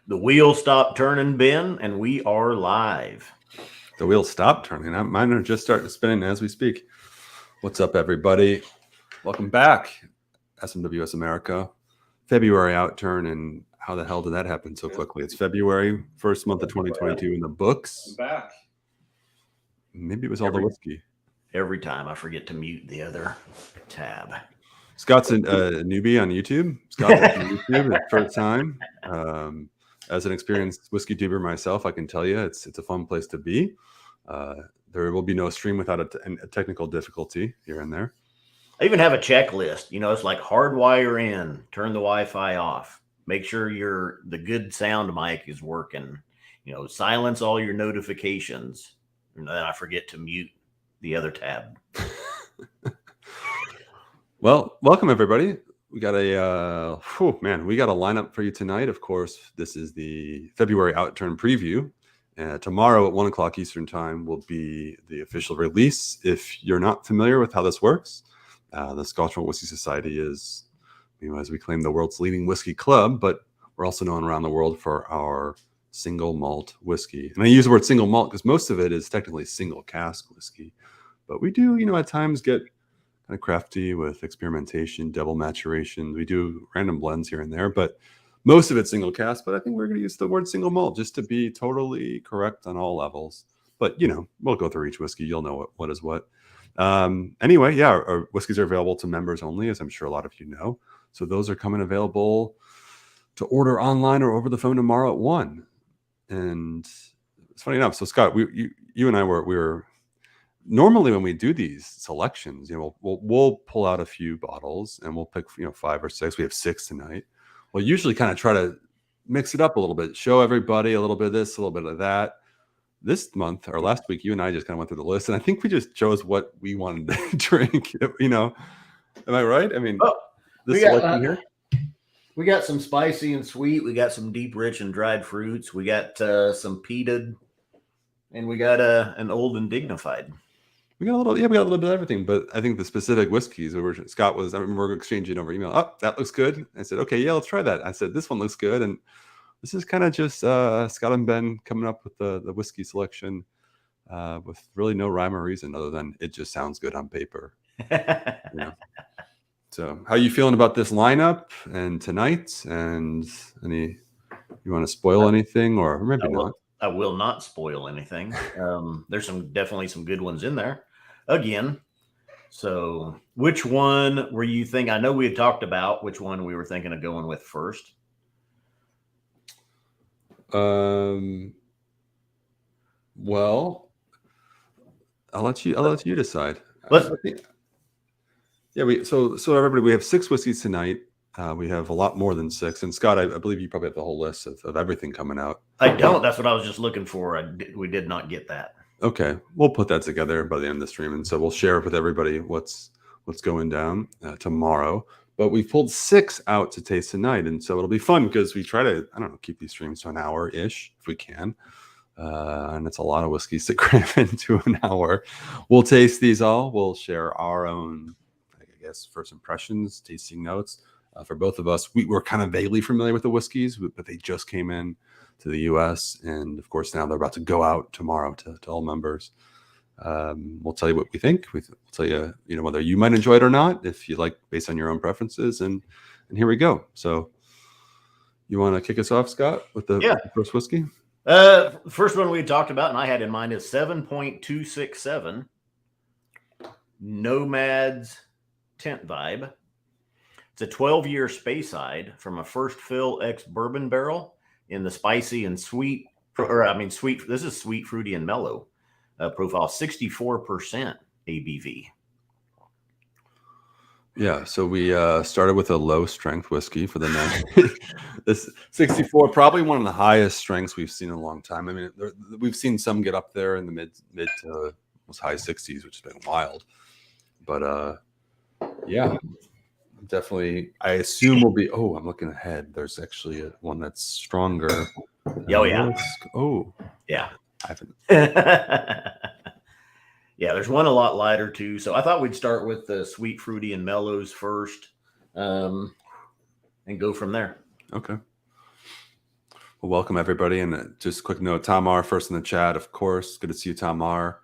The wheel stopped turning, Ben, and we are live. The wheel stopped turning. Mine are just starting spinning as we speak. What's up, everybody? Welcome back, SMWS America. February Outturn, and how the hell did that happen so quickly? It's February, first month of 2022 in the books. I'm back. Maybe it was all the whiskey. Every time I forget to mute the other tab. Scott's a newbie on YouTube. Scott's on YouTube, his first time. As an experienced whiskey tuber myself, I can tell you it's a fun place to be. There will be no stream without a technical difficulty here and there. I even have a checklist. You know, it's like hardwire in, turn the Wi-Fi off, make sure the good sound mic is working. You know, silence all your notifications, and then I forget to mute the other tab. Well, welcome everybody. We got we got a lineup for you tonight. Of course, this is the February Outturn preview. Tomorrow at 1 o'clock Eastern time will be the official release. If you're not familiar with how this works, the Scotch Malt Whiskey Society is, as we claim, the world's leading whiskey club, but we're also known around the world for our single malt whiskey. And I use the word single malt because most of it is technically single cask whiskey. But we do, at times get kind of crafty with experimentation, double maturation. We do random blends here and there, but most of it's single cask. But I think we're going to use the word single malt just to be totally correct on all levels. But, we'll go through each whiskey. You'll know what is what. Anyway, yeah, our whiskeys are available to members only, as I'm sure a lot of you know. So those are coming available to order online or over the phone tomorrow at 1. And it's funny enough. So Scott, you and I were normally when we do these selections, we'll pull out a few bottles and we'll pick 5 or 6. We have 6 tonight. We'll usually kind of try to mix it up a little bit, show everybody a little bit of this, a little bit of that. This month or last week, you and I just kind of went through the list, and I think we just chose what we wanted to drink. Am I right? I mean, we got some spicy and sweet. We got some deep, rich, and dried fruits. We got some peated, and we got an old and dignified. We got a little bit of everything. But I think the specific whiskeys, Scott was, I remember we were exchanging over email. Oh, that looks good. I said, okay, yeah, let's try that. I said, this one looks good, and this is kind of just Scott and Ben coming up with the whiskey selection with really no rhyme or reason other than it just sounds good on paper. So how are you feeling about this lineup and tonight? And you want to spoil anything or maybe not? I will not spoil anything. There's definitely some good ones in there again. So which one were you thinking? I know we had talked about which one we were thinking of going with first. Well, I'll let you decide. So everybody, we have 6 whiskeys tonight. We have a lot more than 6. And Scott, I believe you probably have the whole list of everything coming out. I don't. That's what I was just looking for. We did not get that. Okay, we'll put that together by the end of the stream, and so we'll share with everybody what's going down tomorrow. But we pulled 6 out to taste tonight, and so it'll be fun because we try to, keep these streams to an hour-ish if we can. And it's a lot of whiskeys to cram into an hour. We'll taste these all. We'll share our own, first impressions, tasting notes. For both of us, we were kind of vaguely familiar with the whiskeys, but they just came in to the U.S. And, of course, now they're about to go out tomorrow to all members. We'll tell you what we think. We'll tell you, whether you might enjoy it or not, if you like, based on your own preferences. And here we go. So you want to kick us off, Scott, with the first whiskey? First one we talked about and I had in mind is 7.267 Nomad's Tent Vibe. It's a 12-year Speyside from a first fill ex-bourbon barrel in the spicy and sweet, sweet. This is sweet, fruity, and mellow. Profile 64% ABV. Yeah, so we started with a low strength whiskey for the night. This 64, probably one of the highest strengths we've seen in a long time. I mean, we've seen some get up there in the mid to almost high 60s, which has been wild. But yeah, definitely. I assume we'll be. Oh, I'm looking ahead. There's actually one that's stronger. Oh yeah. Yeah. I haven't. Yeah, there's one a lot lighter too. So I thought we'd start with the sweet, fruity, and mellows first, and go from there. Okay. Well, welcome everybody. And just a quick note, Tom R. first in the chat, of course. Good to see you, Tom R.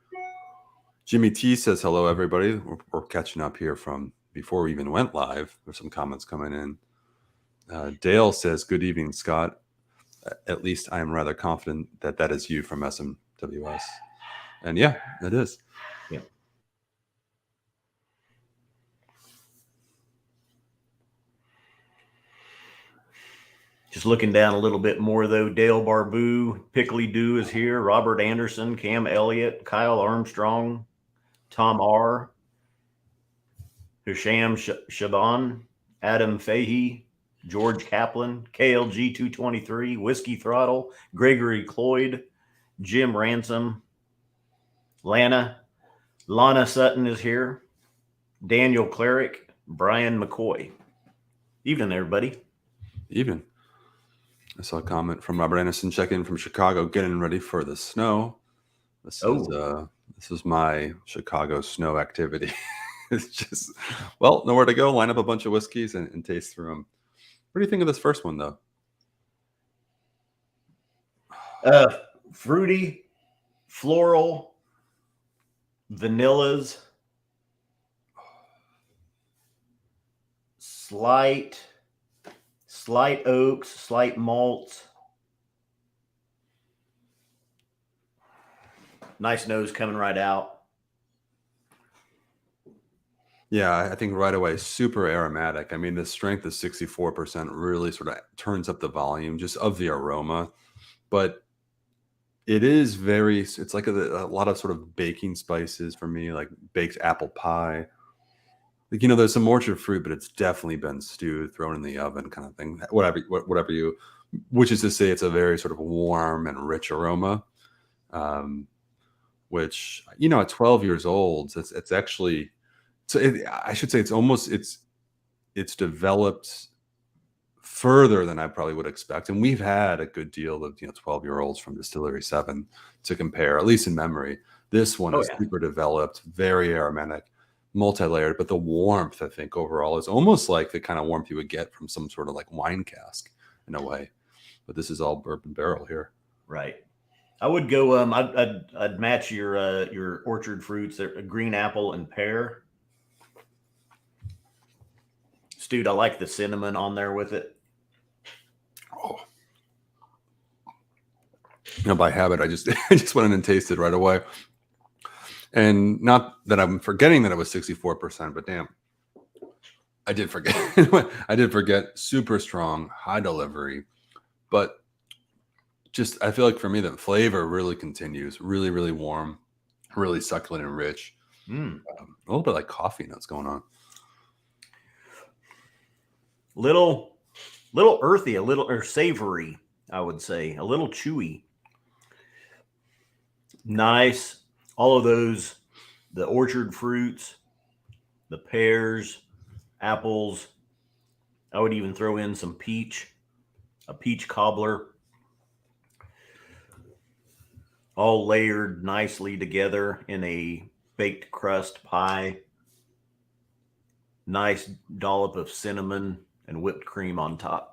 Jimmy T says hello, everybody. We're catching up here from before we even went live. There's some comments coming in. Dale says, good evening, Scott. At least I am rather confident that that is you from SMWS. And yeah, it is. Yeah. Just looking down a little bit more, though, Dale Barbu, Pickley Dew is here, Robert Anderson, Cam Elliott, Kyle Armstrong, Tom R., Hisham Shaban, Adam Fahey, George Kaplan, KLG 223, Whiskey Throttle, Gregory Cloyd, Jim Ransom, Lana Sutton is here, Daniel Cleric, Brian McCoy. Evening, everybody. Evening. I saw a comment from Robert Anderson, check-in from Chicago, getting ready for the snow. This is my Chicago snow activity. It's just, well, nowhere to go. Line up a bunch of whiskeys and taste through them. What do you think of this first one, though? Fruity, floral, vanillas, slight oaks, slight malts. Nice nose coming right out. Yeah, I think right away, super aromatic. I mean, the strength of 64% really sort of turns up the volume just of the aroma. But it is very, it's like a lot of sort of baking spices for me, like baked apple pie. Like, you know, there's some orchard fruit, but it's definitely been stewed, thrown in the oven kind of thing. Whatever you, which is to say it's a very sort of warm and rich aroma. Which, you know, at 12 years old, it's actually, I should say it's developed further than I probably would expect. And we've had a good deal of, 12-year-olds from Distillery 7 to compare, at least in memory. This one is super developed, very aromatic, multi-layered, but the warmth, I think, overall is almost like the kind of warmth you would get from some sort of like wine cask in a way. But this is all bourbon barrel here. Right. I would go, I'd match your orchard fruits, green apple and pear. Stewed, I like the cinnamon on there with it. Oh. By habit, I just went in and tasted right away. And not that I'm forgetting that it was 64%, but damn, I did forget. I did forget super strong, high delivery, but just, I feel like for me, the flavor really continues. Really, really warm, really succulent and rich. A little bit like coffee notes going on. Little earthy, a little or savory, I would say, a little chewy. Nice. All of those, the orchard fruits, the pears, apples. I would even throw in some peach, a peach cobbler. All layered nicely together in a baked crust pie. Nice dollop of cinnamon and whipped cream on top.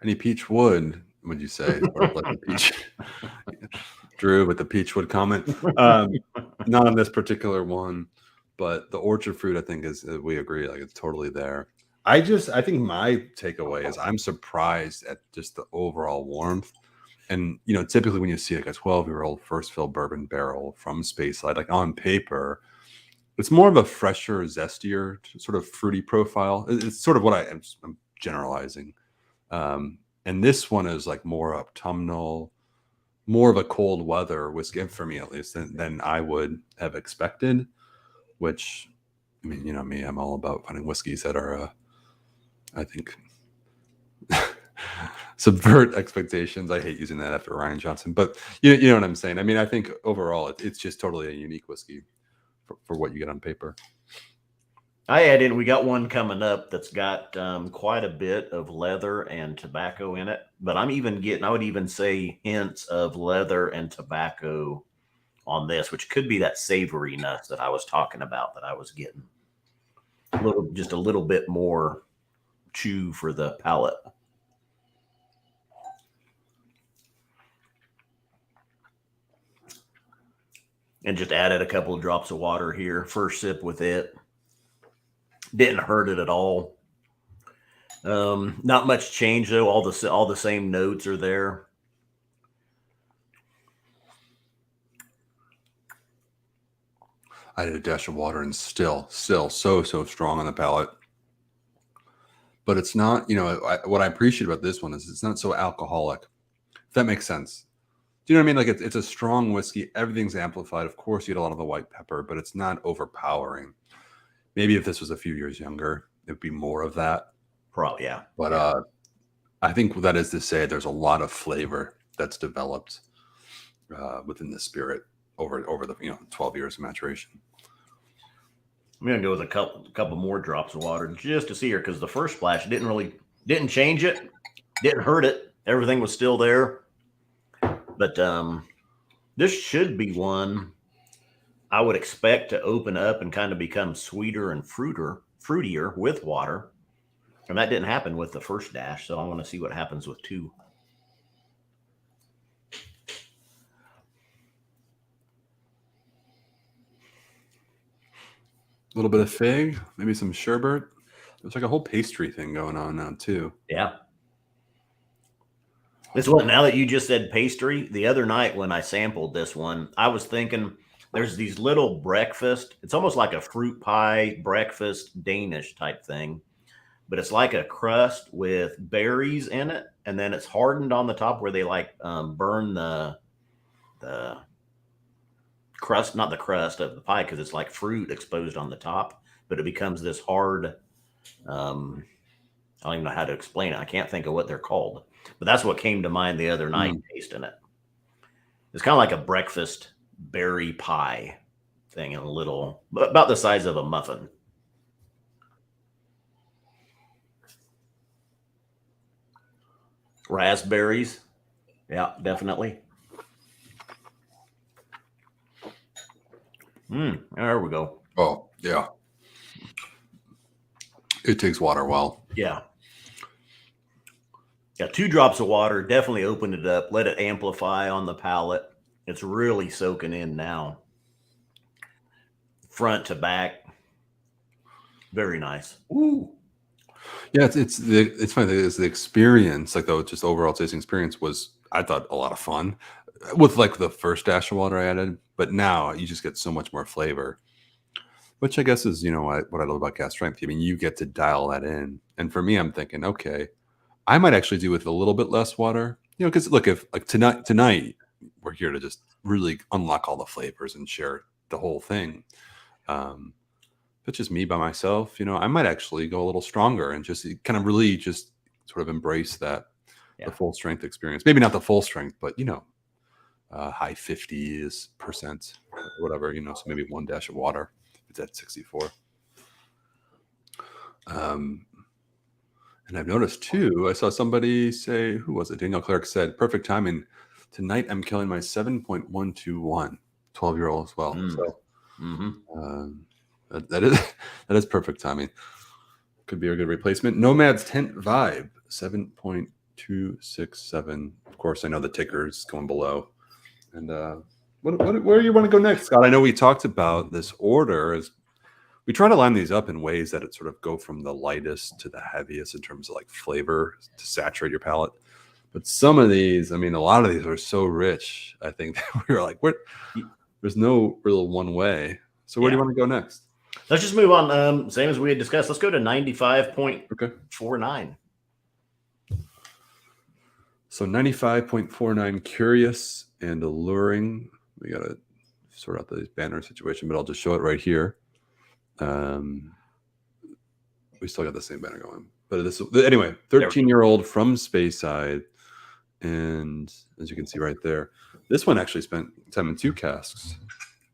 Any peach wood, would you say? Or like the peach, Drew with the peach wood comment. Not on this particular one, but the orchard fruit, I think, we agree, like it's totally there. I think my takeaway is I'm surprised at just the overall warmth. And, typically when you see like a 12-year-old first fill bourbon barrel from Spacelight, like on paper, it's more of a fresher, zestier sort of fruity profile. It's sort of what I'm generalizing. And this one is like more autumnal, more of a cold weather whiskey for me, at least than I would have expected, which, I mean, me, I'm all about finding whiskeys that are, I think, subvert expectations. I hate using that after Ryan Johnson, but you know what I'm saying? I mean, I think overall it's just totally a unique whiskey for what you get on paper. We got one coming up that's got quite a bit of leather and tobacco in it, but I would even say hints of leather and tobacco on this, which could be that savoriness that I was talking about that I was getting. Just a little bit more chew for the palate. And just added a couple of drops of water here. First sip with it. Didn't hurt it at all. Not much change though. All the same notes are there. I did a dash of water and still so strong on the palate. But it's not, what I appreciate about this one is it's not so alcoholic. If that makes sense. Do you know what I mean? Like it's a strong whiskey. Everything's amplified. Of course, you get a lot of the white pepper, but it's not overpowering. Maybe if this was a few years younger, it'd be more of that. Probably, yeah. But I think what that is to say there's a lot of flavor that's developed within the spirit over the 12 years of maturation. I'm gonna go with a couple more drops of water just to see here, because the first splash didn't change it, didn't hurt it. Everything was still there. But this should be one I would expect to open up and kind of become sweeter and fruitier with water. And that didn't happen with the first dash, so I want to see what happens with 2. A little bit of fig, maybe some sherbet. There's like a whole pastry thing going on now too. Yeah. This one, now that you just said pastry, the other night when I sampled this one, I was thinking there's these little breakfast. It's almost like a fruit pie breakfast Danish type thing, but it's like a crust with berries in it, and then it's hardened on the top where they burn the crust, not the crust of the pie, because it's like fruit exposed on the top, but it becomes this hard. I don't even know how to explain it. I can't think of what they're called, but that's what came to mind the other night tasting it. It's kind of like a breakfast berry pie thing, in a little, about the size of a muffin. Raspberries. Yeah, definitely. There we go. Oh, yeah. It takes water well. Yeah. Yeah, 2 drops of water, definitely opened it up, let it amplify on the palate. It's really soaking in now. Front to back. Very nice. Ooh. Yeah, it's funny. It's the experience, like the just overall tasting experience was, I thought, a lot of fun with like the first dash of water I added, but now you just get so much more flavor, which I guess is what I love about cast strength. I mean, you get to dial that in, and for me, I'm thinking, okay, I might actually do with a little bit less water, because look, if like tonight we're here to just really unlock all the flavors and share the whole thing. If it's just me by myself, I might actually go a little stronger and just kind of really just sort of embrace that, the full strength experience. Maybe not the full strength, but high 50s%, whatever, so maybe 1 dash of water. It's at 64. And I've noticed too, I saw somebody say, who was it? Daniel Clark said, perfect timing. Tonight I'm killing my 7.121 12-year-old as well. So that is perfect timing. Could be a good replacement. Nomad's Tent Vibe, 7.267. Of course, I know the ticker is going below. And where you want to go next, Scott? I know we talked about this order as we try to line these up in ways that it sort of go from the lightest to the heaviest in terms of like flavor to saturate your palate. But some of these, I mean, a lot of these are so rich, I think, that we were like, there's no real one way. So where do you want to go next? Let's just move on. Same as we had discussed. Let's go to 95.49. So 95.49, curious and alluring. We got to sort out the banner situation, but I'll just show it right here. We still got the same banner going, but anyway, 13-year-old from Speyside, and as you can see right there, this one actually spent time in 2 casks.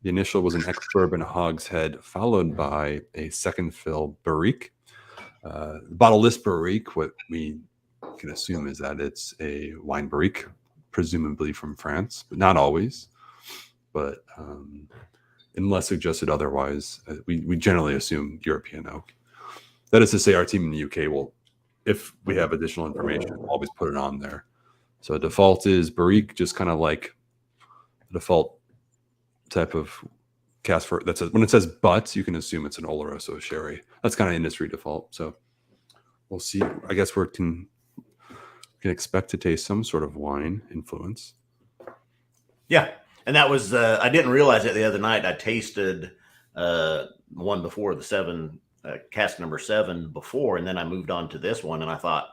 The initial was an ex-bourbon hogshead, followed by a second fill barrique. Bottle-less barrique, what we can assume is that it's a wine barrique, presumably from France, but not always. but unless suggested otherwise, we generally assume European oak. That is to say, our team in the UK will, if we have additional information, we'll always put it on there. So default is barrique, just kind of like the default type of cast for that's when it says butts, you can assume it's an Oloroso sherry. That's kind of industry default. So we'll see. I guess we can expect to taste some sort of wine influence. Yeah, and that was I didn't realize it the other night. I tasted one before the 7 cask number 7 before, and then I moved on to this one, and I thought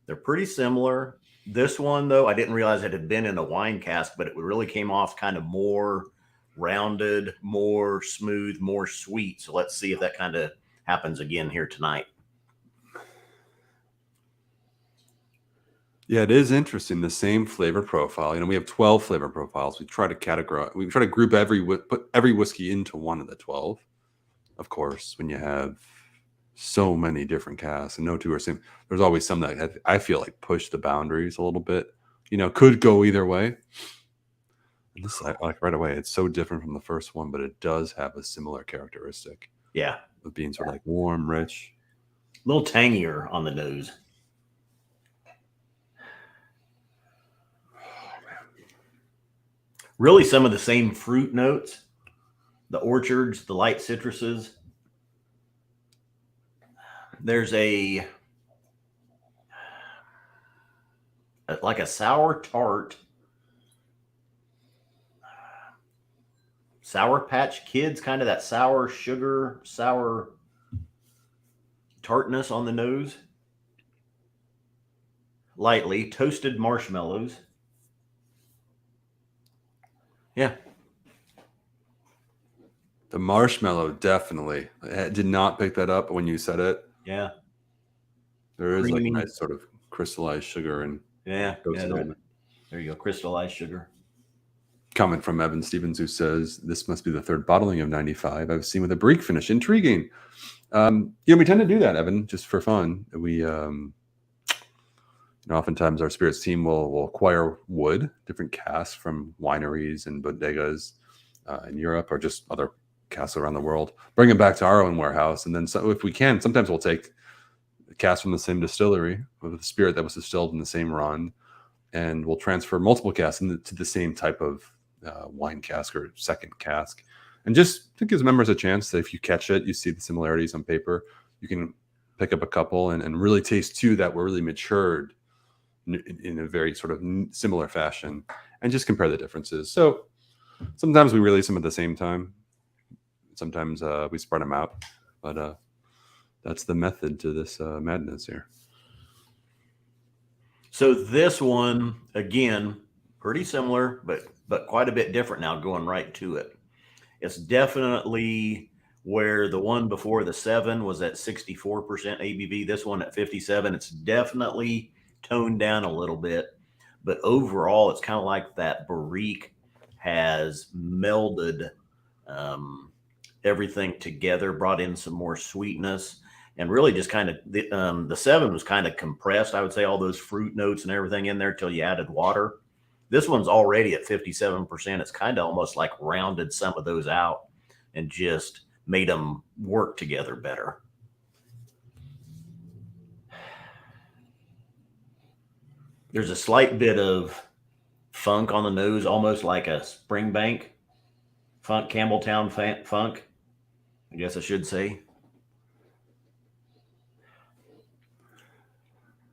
they're pretty similar. This one, though, I didn't realize it had been in a wine cask, but it really came off kind of more rounded, more smooth, more sweet. So let's see if that kind of happens again here tonight. Yeah, it is interesting. The same flavor profile. You know, we have 12 flavor profiles. We try to categorize. We try to group put every whiskey into one of the 12. Of course, when you have so many different casks and no two are same, there's always some that I feel like push the boundaries a little bit. You know, could go either way. And this, like right away, it's so different from the first one, but it does have a similar characteristic. Yeah, of being sort of like warm, rich, a little tangier on the nose. Really, some of the same fruit notes, the orchards, the light citruses. There's like a sour tart, Sour Patch Kids, kind of that sour sugar, sour tartness on the nose. Lightly toasted marshmallows. Yeah. The marshmallow, definitely. I did not pick that up when you said it. Yeah. There is like a nice sort of crystallized sugar and yeah, there you go, crystallized sugar. Comment from Evan Stevens, who says this must be the 3rd bottling of 95 I've seen with a barrique finish. Intriguing. We tend to do that, Evan, just for fun. We oftentimes our spirits team will acquire wood, different casks from wineries and bodegas in Europe or just other casks around the world, bring them back to our own warehouse. And then if we can, sometimes we'll take a cask from the same distillery with a spirit that was distilled in the same run, and we'll transfer multiple casks into the same type of wine cask or second cask. And just it gives members a chance that if you catch it, you see the similarities on paper, you can pick up a couple and really taste 2 that were really matured in a very sort of similar fashion and just compare the differences. So sometimes we release them at the same time. Sometimes we spread them out, but that's the method to this madness here. So this one, again, pretty similar, but quite a bit different now, going right to it. It's definitely where the one before the 7 was at 64% ABV. This one at 57. It's definitely toned down a little bit, but overall, it's kind of like that barrique has melded everything together, brought in some more sweetness, and really just kind of the 7 was kind of compressed. I would say all those fruit notes and everything in there till you added water. This one's already at 57%. It's kind of almost like rounded some of those out and just made them work together better. There's a slight bit of funk on the nose, almost like a Springbank funk, Campbelltown funk, I guess I should say.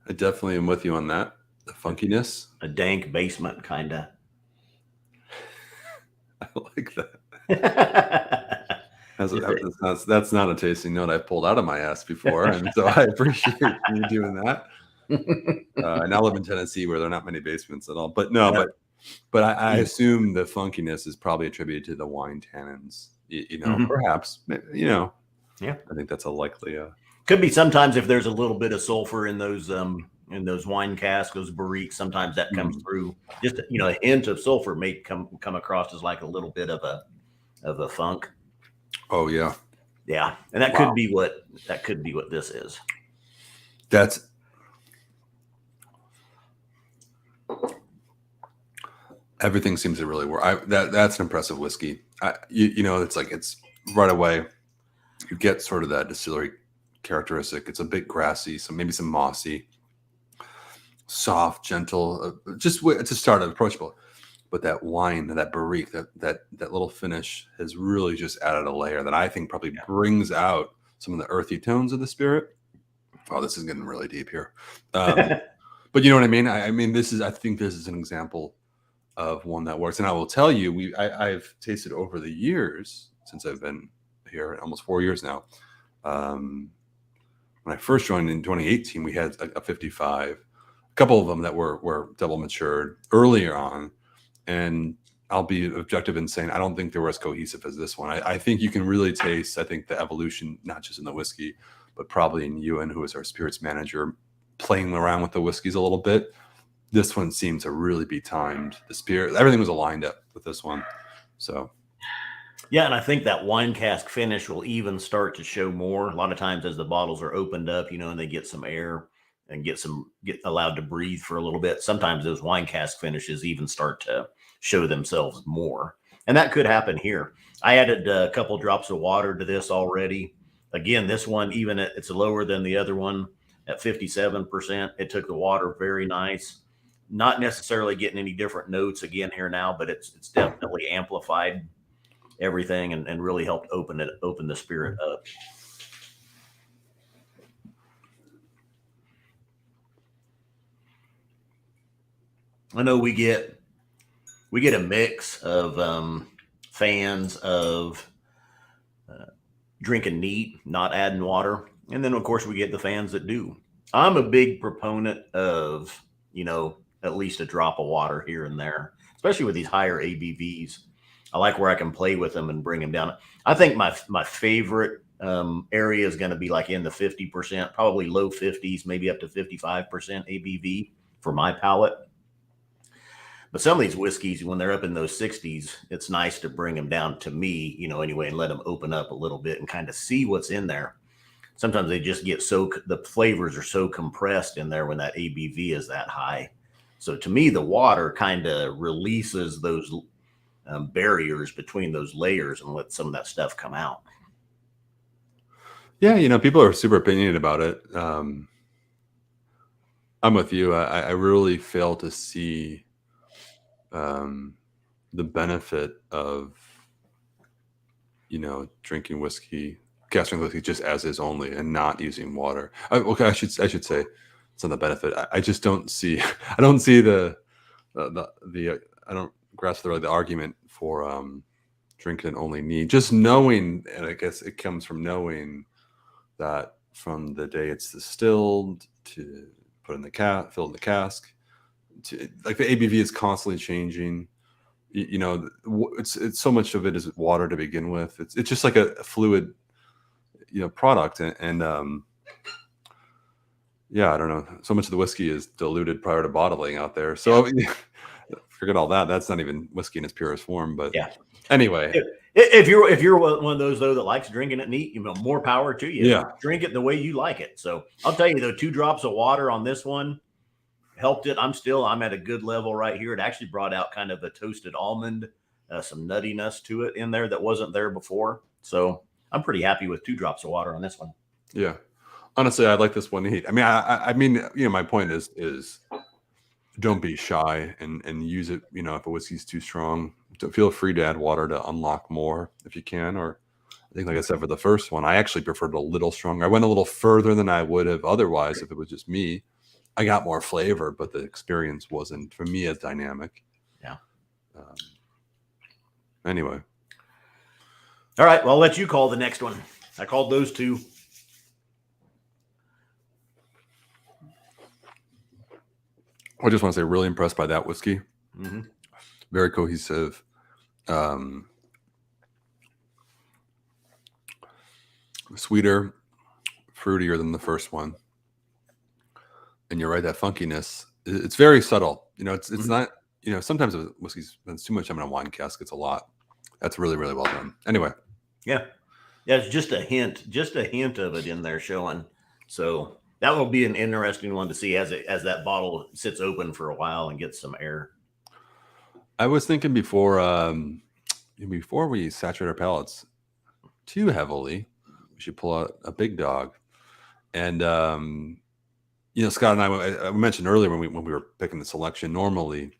I definitely am with you on that. The funkiness. A dank basement, kind of. I like that. That's not a tasting note I've pulled out of my ass before, and so I appreciate you doing that. And I live in Tennessee where there are not many basements at all. But no, yeah. but I assume the funkiness is probably attributed to the wine tannins. Perhaps. Yeah. I think that's a likely. Could be sometimes if there's a little bit of sulfur in those wine casks, those barriques, sometimes that comes through. Just a hint of sulfur may come across as like a little bit of a funk. Oh yeah, yeah, and that could be what this is. Everything seems to really work. That's an impressive whiskey. It's right away. You get sort of that distillery characteristic. It's a bit grassy, maybe some mossy, soft, gentle, just to start approachable. But that wine, that barrique, that little finish has really just added a layer that I think probably brings out some of the earthy tones of the spirit. Oh, this is getting really deep here. But you know what I mean? I think this is an example of one that works. And I will tell you, I've tasted over the years since I've been here, almost 4 years now. When I first joined in 2018, we had a 55, a couple of them that were double matured earlier on. And I'll be objective in saying I don't think they were as cohesive as this one. I think you can really taste, I think, the evolution, not just in the whiskey, but probably in Ewan, who is our spirits manager, playing around with the whiskeys a little bit. This one seemed to really be timed. The spirit, everything was aligned up with this one. So, yeah, and I think that wine cask finish will even start to show more. A lot of times as the bottles are opened up, and they get some air and get allowed to breathe for a little bit. Sometimes those wine cask finishes even start to show themselves more. And that could happen here. I added a couple drops of water to this already. Again, this one, even it's lower than the other one at 57%. It took the water very nice. Not necessarily getting any different notes again here now, but it's definitely amplified everything and really helped open the spirit up. I know we get a mix of fans of drinking neat, not adding water, and then of course we get the fans that do. I'm a big proponent of at least a drop of water here and there, especially with these higher ABVs. I like where I can play with them and bring them down. I think my favorite area is going to be like in the 50%, probably low 50s, maybe up to 55% ABV for my palate. But some of these whiskeys, when they're up in those 60s, it's nice to bring them down to me, anyway, and let them open up a little bit and kind of see what's in there. Sometimes they just get the flavors are so compressed in there when that ABV is that high. So to me, the water kind of releases those barriers between those layers and let some of that stuff come out. Yeah, people are super opinionated about it. I'm with you. I really fail to see the benefit of drinking whiskey, cask whiskey just as is only, and not using water. I should say it's not the benefit. I just don't see. I don't see the I don't grasp the argument for drinking only neat. Just knowing, and I guess it comes from knowing that from the day it's distilled to put in the fill in the cask, like the ABV is constantly changing. It's so much of it is water to begin with. It's just like a fluid, product, and I don't know. So much of the whiskey is diluted prior to bottling out there. So forget all that. That's not even whiskey in its purest form. But yeah. Anyway, if you're one of those though that likes drinking it neat, more power to you. Yeah, drink it the way you like it. So I'll tell you though, 2 drops of water on this one helped it. I'm at a good level right here. It actually brought out kind of a toasted almond, some nuttiness to it in there that wasn't there before. So I'm pretty happy with 2 drops of water on this one. Yeah, honestly, I like this one neat. I mean, my point is don't be shy and use it. If a whiskey's too strong, feel free to add water to unlock more if you can. Or I think, like I said, for the first one, I actually preferred a little stronger. I went a little further than I would have otherwise if it was just me. I got more flavor, but the experience wasn't, for me, as dynamic. Yeah. Anyway. All right. Well, I'll let you call the next one. I called those 2. I just want to say, really impressed by that whiskey. Mm-hmm. Very cohesive. Sweeter, fruitier than the first one. And you're right, that funkiness, it's very subtle. It's not, sometimes whiskey spends too much time in a wine cask. It's a lot. That's really, really well done. Anyway. Yeah. It's just a hint of it in there showing. So that will be an interesting one to see as that bottle sits open for a while and gets some air. I was thinking before we saturate our palates too heavily, we should pull out a big dog. And Scott and I mentioned earlier when we were picking the selection. Normally,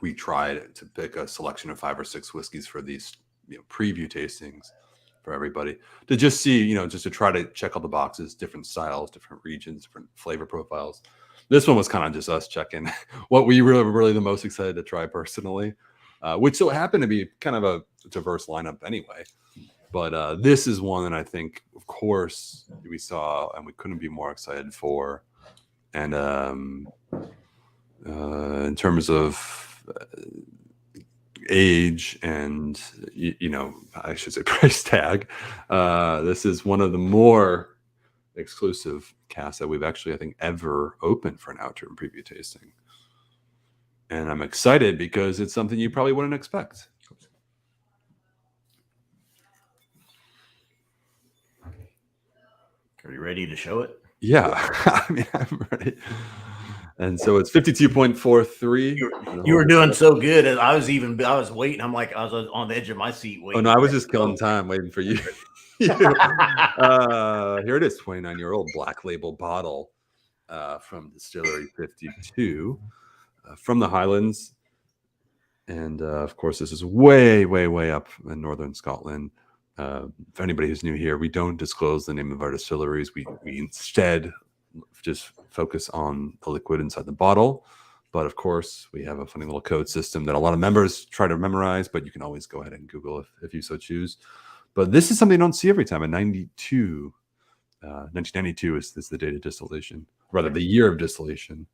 we tried to pick a selection of 5 or 6 whiskeys for these preview tastings for everybody to just see, just to try to check all the boxes, different styles, different regions, different flavor profiles. This one was kind of just us checking what we were really the most excited to try personally, which so happened to be kind of a diverse lineup anyway. But this is one that I think, of course, we saw and we couldn't be more excited for. And in terms of age and, I should say price tag, this is one of the more exclusive casts that we've actually, I think, ever opened for an Outturn preview tasting. And I'm excited because it's something you probably wouldn't expect. Are you ready to show it? Yeah, I mean, I'm ready. And so it's 52.43. You were doing so good. I was waiting. I was on the edge of my seat waiting. Oh, no, I was just killing time waiting for you. Here it is, 29-year-old black label bottle from Distillery 52 from the Highlands. And of course, this is way, way, way up in northern Scotland. For anybody who's new here, we don't disclose the name of our distilleries. We instead just focus on the liquid inside the bottle. But of course, we have a funny little code system that a lot of members try to memorize, but you can always go ahead and Google if you so choose. But this is something you don't see every time. In 1992 is the date of distillation, rather the year of distillation.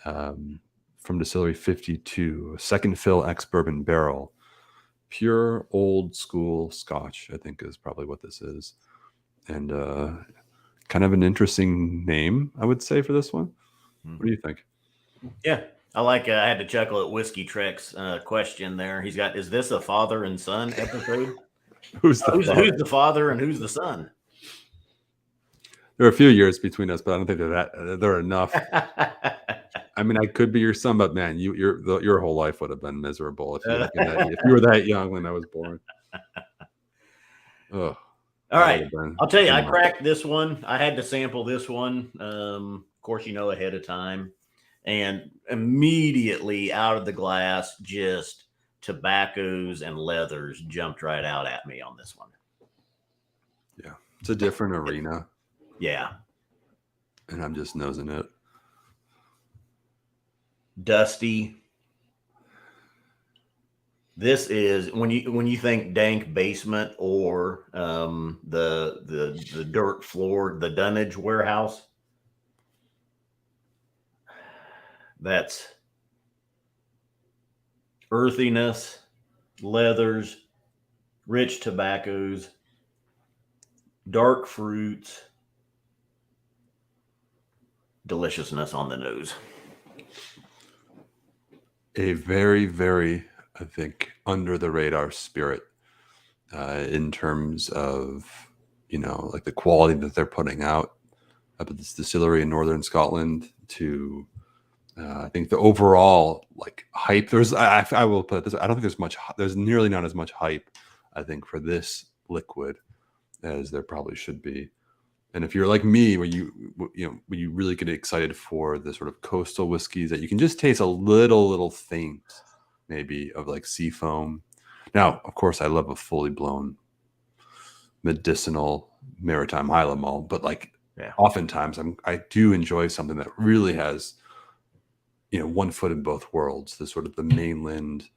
From Distillery 52, a second fill ex-bourbon barrel. Pure old school Scotch, I think, is probably what this is. And kind of an interesting name, I would say, for this one. What do you think? Yeah, I like. I had to chuckle at Whiskey Trek's question there. He's got, is this a father and son episode? Who's the father and who's the son? There are a few years between us, but I don't think they're enough. I mean, I could be your son, but man, your whole life would have been miserable if you were that young when I was born. All right, I'll tell you, I cracked this one. I had to sample this one, of course, ahead of time, and immediately out of the glass, just tobaccos and leathers jumped right out at me on this one. Yeah, it's a different arena. Yeah, and I'm just nosing it. Dusty. This is when you think dank basement or the dirt floor, the dunnage warehouse. That's earthiness, leathers, rich tobaccos, dark fruits, deliciousness on the nose. A very, very, I think, under the radar spirit in terms of, like the quality that they're putting out up at this distillery in northern Scotland to, I think the overall like hype. I will put it this way, I don't think there's nearly not as much hype, I think, for this liquid as there probably should be. And if you're like me, where you really get excited for the sort of coastal whiskeys that you can just taste a little thing, maybe of like sea foam. Now, of course, I love a fully blown medicinal maritime Highland malt, but oftentimes I do enjoy something that really has, one foot in both worlds. The sort of the mainland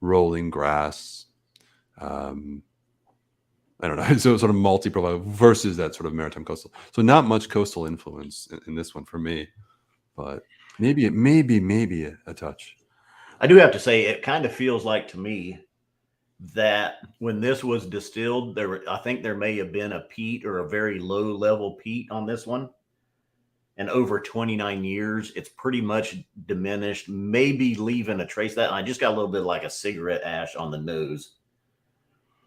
rolling grass. I don't know, so sort of multi-profile versus that sort of maritime coastal. So not much coastal influence in this one for me, but maybe a touch. I do have to say, it kind of feels like to me that when this was distilled, I think there may have been a peat or a very low level peat on this one. And over 29 years, it's pretty much diminished, maybe leaving a trace of that. I just got a little bit like a cigarette ash on the nose.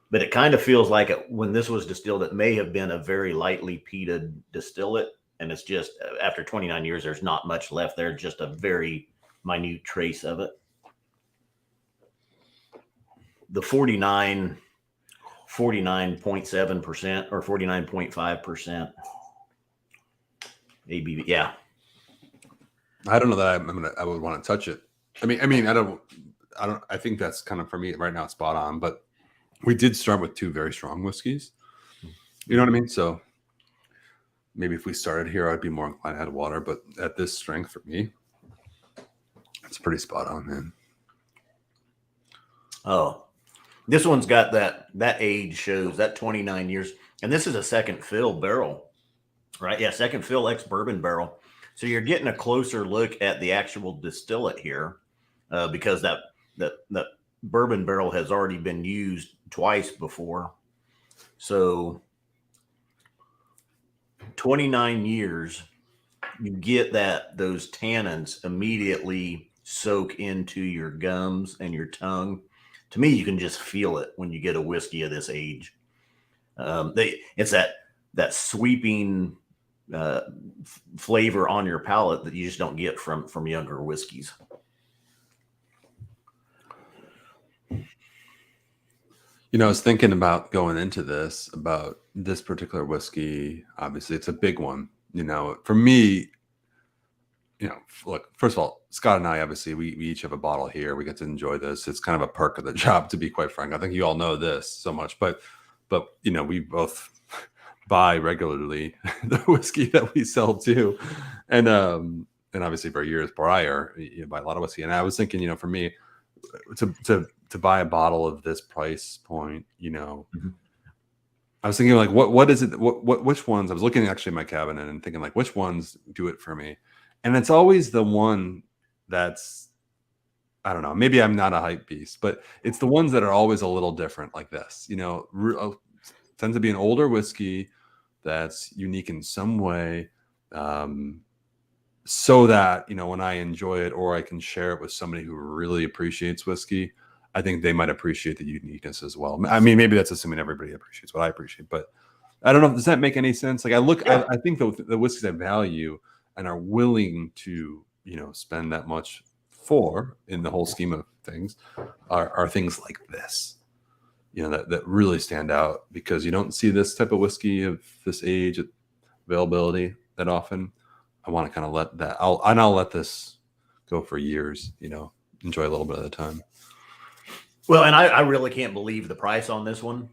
But it kind of feels like when this was distilled, it may have been a very lightly peated distillate. And it's just, after 29 years, there's not much left there, just a very minute trace of it. the 49.7% or 49.5% ABV. Yeah. I don't know that I would want to touch it. I mean, I think that's kind of, for me right now, spot on, but we did start with 2 very strong whiskeys. You know what I mean? So maybe if we started here, I'd be more inclined to add water, but at this strength for me, it's pretty spot on, man. Oh, this one's got that age shows that 29 years. And this is a second fill barrel, right? Yeah. Second fill ex bourbon barrel. So you're getting a closer look at the actual distillate here, because that bourbon barrel has already been used twice before. So 29 years, you get those tannins immediately soak into your gums and your tongue. To me, you can just feel it when you get a whiskey of this age. It's that sweeping flavor on your palate that you just don't get from younger whiskeys. You know, I was thinking about going into this, about this particular whiskey. Obviously, it's a big one. You know, for me, you know, look, first of all, Scott and I, obviously, we each have a bottle here. We get to enjoy this. It's kind of a perk of the job, to be quite frank. I think you all know this so much, but you know, we both buy regularly the whiskey that we sell too, and obviously for years prior, you buy a lot of whiskey. And I was thinking, you know, for me, to buy a bottle of this price point, you know, I was thinking like, what is it? Which ones? I was looking actually at my cabinet and thinking like, which ones do it for me? And it's always the one that's, I don't know, maybe I'm not a hype beast, but it's the ones that are always a little different, like this. You know, tends to be an older whiskey that's unique in some way, so that, you know, when I enjoy it or I can share it with somebody who really appreciates whiskey, I think they might appreciate the uniqueness as well. I mean, maybe that's assuming everybody appreciates what I appreciate, but I don't know. Does that make any sense? Like I think the whiskeys I value and are willing to, you know, spend that much for, in the whole scheme of things, are things like this, you know, that really stand out, because you don't see this type of whiskey of this age, availability that often. I want to kind of let that, I'll let this go for years, you know, enjoy a little bit at a time. Well, and I really can't believe the price on this one.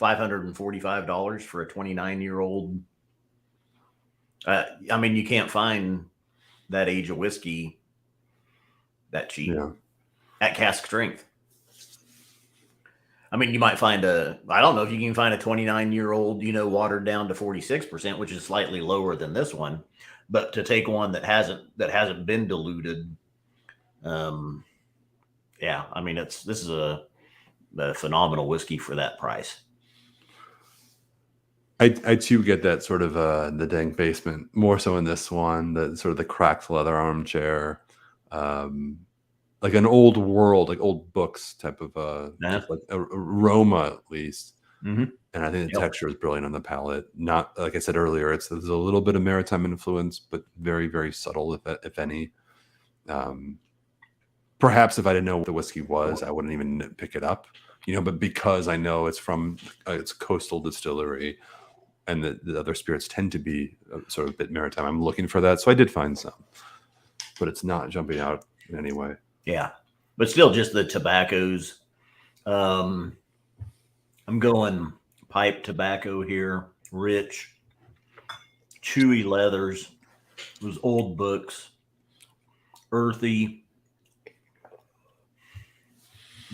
$545 for a 29-year-old. I mean, you can't find that age of whiskey that cheap at cask strength. I mean, you might find I don't know if you can find a 29-year-old, you know, watered down to 46%, which is slightly lower than this one. But to take one that hasn't been diluted, yeah, I mean, this is a phenomenal whiskey for that price. I too get that sort of the dank basement, more so in this one, the sort of the cracked leather armchair, like an old world, like old books type of just like aroma at least. Mm-hmm. And I think the texture is brilliant on the palate. Not, like I said earlier, there's a little bit of maritime influence, but very, very subtle, if any. Perhaps if I didn't know what the whiskey was, I wouldn't even pick it up, you know. But because I know it's from it's a coastal distillery, and the other spirits tend to be sort of a bit maritime, I'm looking for that. So I did find some, but it's not jumping out in any way. Yeah, but still, just the tobaccos. I'm going pipe tobacco here, rich, chewy leathers, those old books, earthy,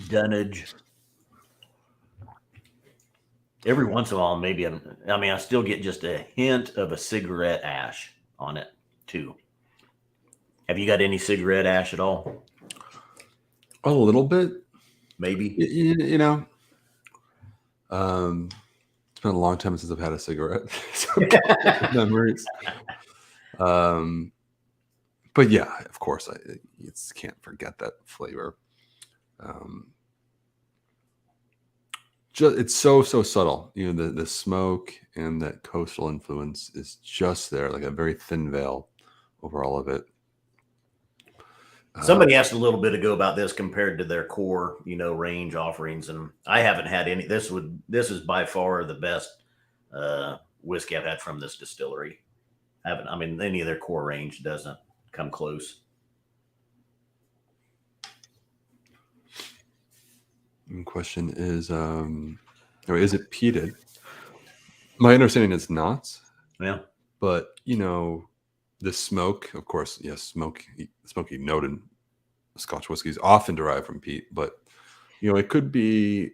dunnage. Every once in a while, maybe I still get just a hint of a cigarette ash on it too. Have you got any cigarette ash at all? A little bit, maybe. You know, it's been a long time since I've had a cigarette. Memories. But yeah, of course, you can't forget that flavor. It's so subtle, you know, the smoke and that coastal influence is just there, like a very thin veil over all of it. Somebody asked a little bit ago about this compared to their core, range offerings, and I haven't had any. This is by far the best whiskey I've had from this distillery. I mean, any of their core range doesn't come close. The question is it peated? My understanding is not. Yeah. But, the smoke, of course, yes, smoky note in Scotch whiskey is often derived from peat, but, it could be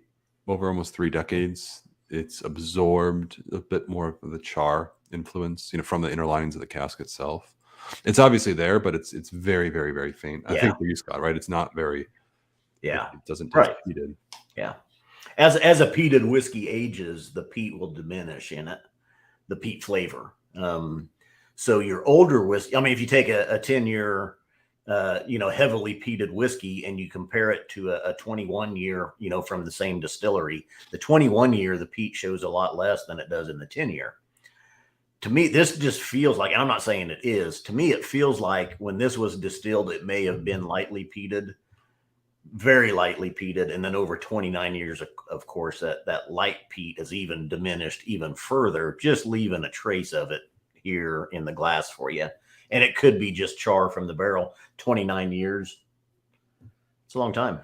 over almost 3 decades. It's absorbed a bit more of the char influence, from the inner linings of the cask itself. It's obviously there, but it's very, very, very faint. I think for you, Scott, right? It's not very. Yeah. It doesn't taste peated. Yeah. As a peated whiskey ages, the peat will diminish in it, the peat flavor. So your older whiskey, I mean, if you take a 10-year, heavily peated whiskey and you compare it to a 21-year, from the same distillery, the 21-year, the peat shows a lot less than it does in the 10-year. To me, this just feels like, and I'm not saying it is, to me, it feels like when this was distilled, it may have been lightly peated, very lightly peated. And then over 29 years, of course, that light peat has even diminished even further, just leaving a trace of it here in the glass for you. And it could be just char from the barrel. 29 years. It's a long time.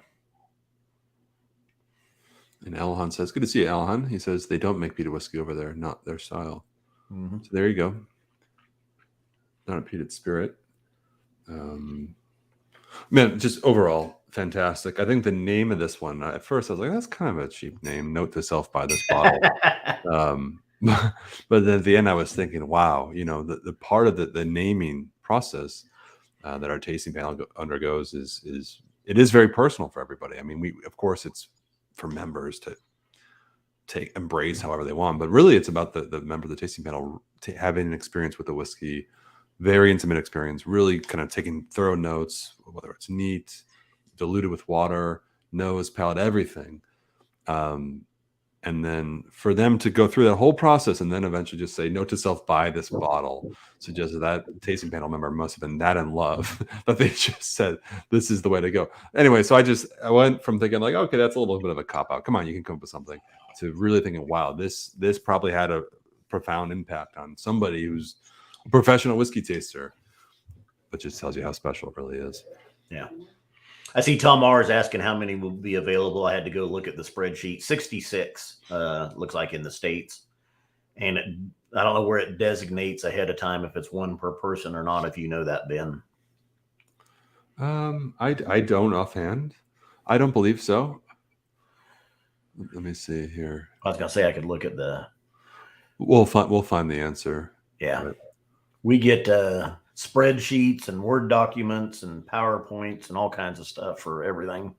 And Alhan says, good to see you, Alhan. He says they don't make peated whiskey over there, not their style. Mm-hmm. So there you go. Not a peated spirit. Man, just overall, fantastic. I think the name of this one, at first I was like, that's kind of a cheap name. Note to self, buy this bottle. But then at the end I was thinking, wow, the part of the naming process that our tasting panel undergoes is very personal for everybody. I mean, of course it's for members to embrace however they want, but really it's about the member of the tasting panel having an experience with the whiskey, very intimate experience, really kind of taking thorough notes, whether it's neat, diluted with water, nose, palate, everything. And then for them to go through that whole process and then eventually just say, note to self, buy this bottle, suggests that tasting panel member must have been that in love that they just said, this is the way to go. Anyway, so I went from thinking like, okay, that's a little bit of a cop-out. Come on, you can come up with something, to really thinking, wow, this probably had a profound impact on somebody who's a professional whiskey taster, but just tells you how special it really is. Yeah. I see Tom R is asking how many will be available. I had to go look at the spreadsheet. 66 looks like in the States. And I don't know where it designates ahead of time if it's one per person or not, if you know that, Ben. I don't offhand. I don't believe so. Let me see here. I was going to say I could look at the... We'll find the answer. Yeah. But we get spreadsheets and Word documents and PowerPoints and all kinds of stuff for everything.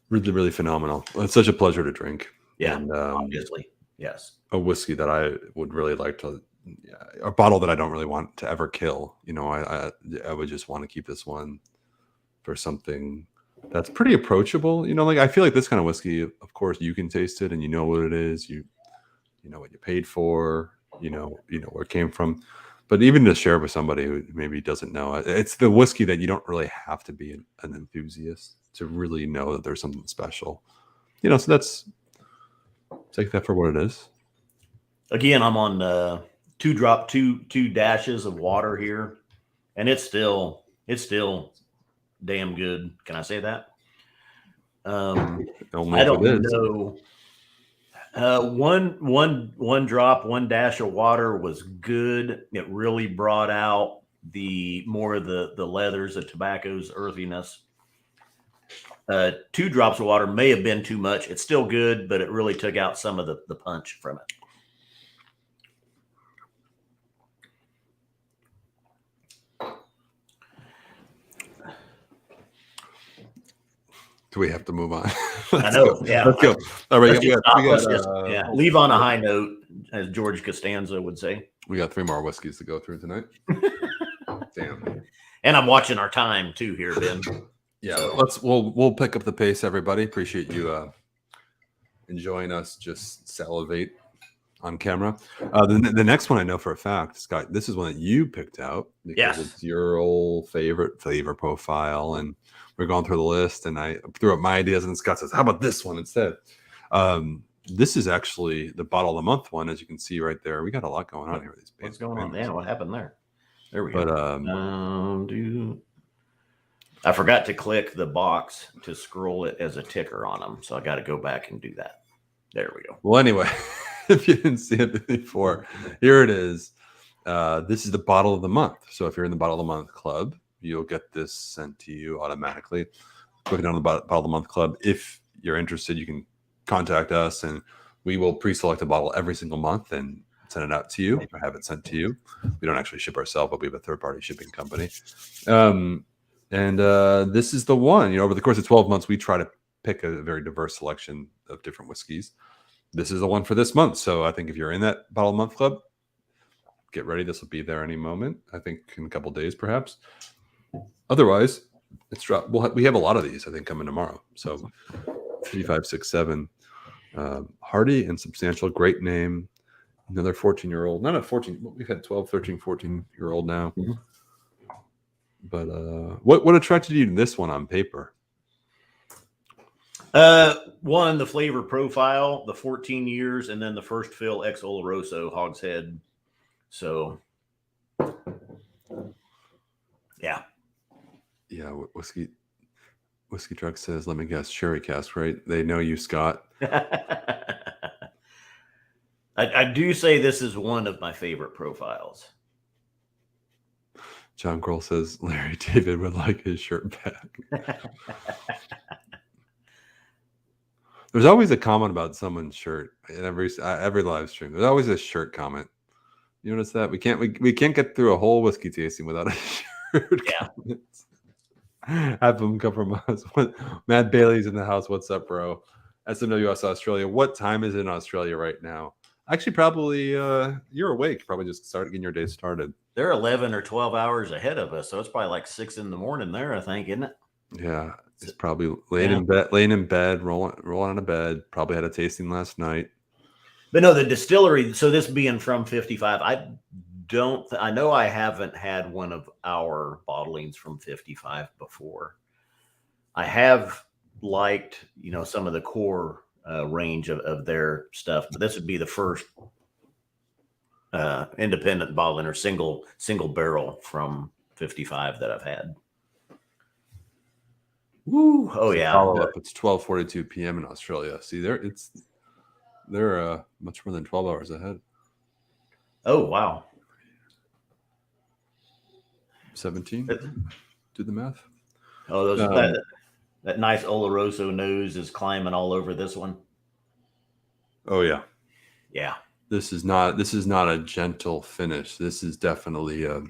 Really, really phenomenal. It's such a pleasure to drink. Yeah, and, obviously. Yes. A whiskey that I would really like to, a bottle that I don't really want to ever kill. I would just want to keep this one for something that's pretty approachable. Like I feel like this kind of whiskey, of course, you can taste it and you know what it is. You know what you paid for, you know where it came from. But even to share with somebody who maybe doesn't know, it's the whiskey that you don't really have to be an enthusiast to really know that there's something special. So that's, take that for what it is. Again, I'm on two dashes of water here, and it's still damn good. Can I say that? I don't know. One drop, one dash of water was good. It really brought out more of the leathers, the tobacco's earthiness. 2 drops of water may have been too much. It's still good, but it really took out some of the punch from it. Do we have to move on? I know. Go. Yeah. Let's go. All right. Leave on a high note, as George Costanza would say. We got 3 more whiskeys to go through tonight. Damn. And I'm watching our time too here, Ben. Yeah. So. We'll pick up the pace, everybody. Appreciate you enjoying us just salivate on camera. The next one I know for a fact, Scott, this is one that you picked out because Yes. it's your old favorite flavor profile, and we're going through the list, and I threw up my ideas, and Scott says, "How about this one instead?" This is actually the bottle of the month one, as you can see right there. We got a lot going on here with these. What's going on? Yeah, what happened there? There we But go. I forgot to click the box to scroll it as a ticker on them, so I got to go back and do that. There we go. Well, anyway, if you didn't see it before, here it is. This is the bottle of the month. So if you're in the bottle of the month club, you'll get this sent to you automatically. Clicking on the bottle of the month club. If you're interested, you can contact us, and we will pre-select a bottle every single month and send it out to you or have it sent to you. We don't actually ship ourselves, but we have a third-party shipping company. This is the one. Over the course of 12 months, we try to pick a very diverse selection of different whiskeys. This is the one for this month. So I think if you're in that bottle of month club, get ready. This will be there any moment. I think in a couple of days, perhaps. Otherwise, it's dropped. We have a lot of these, I think, coming tomorrow. So 3, 5, 6, 7. Hearty and Substantial, great name. Another 14-year-old. Not a 14. We've had 12, 13, 14-year-old now. Mm-hmm. But what attracted you to this one on paper? One, the flavor profile, the 14 years, and then the first fill ex Oloroso Hogshead. So, yeah. Whiskey Truck says, let me guess, sherry cask, right? They know you, Scott. I do say this is one of my favorite profiles. John Kroll says Larry David would like his shirt back. There's always a comment about someone's shirt in every live stream. There's always a shirt comment. You notice that? We can't get through a whole whiskey tasting without a shirt. Yeah. Comments. Have them come from us. Matt Bailey's in the house. What's up, bro? SMWS Australia. What time is it in Australia right now? Actually, probably you're awake. Probably just start getting your day started. They're 11 or 12 hours ahead of us, so it's probably like 6 in the morning there, I think, isn't it? Yeah, it's probably laying in bed, rolling out of bed. Probably had a tasting last night. But no, the distillery. So this being from 55, I know I haven't had one of our bottlings from 55 before. I have liked, some of the core range of their stuff, but this would be the first independent bottling or single barrel from 55 that I've had. Woo! Oh yeah. Follow up. It's 12:42 p.m. in Australia. See, they're much more than 12 hours ahead. Oh wow. 17. Do the math. Oh, that nice Oloroso nose is climbing all over this one. Oh yeah. Yeah. This is not a gentle finish. This is definitely a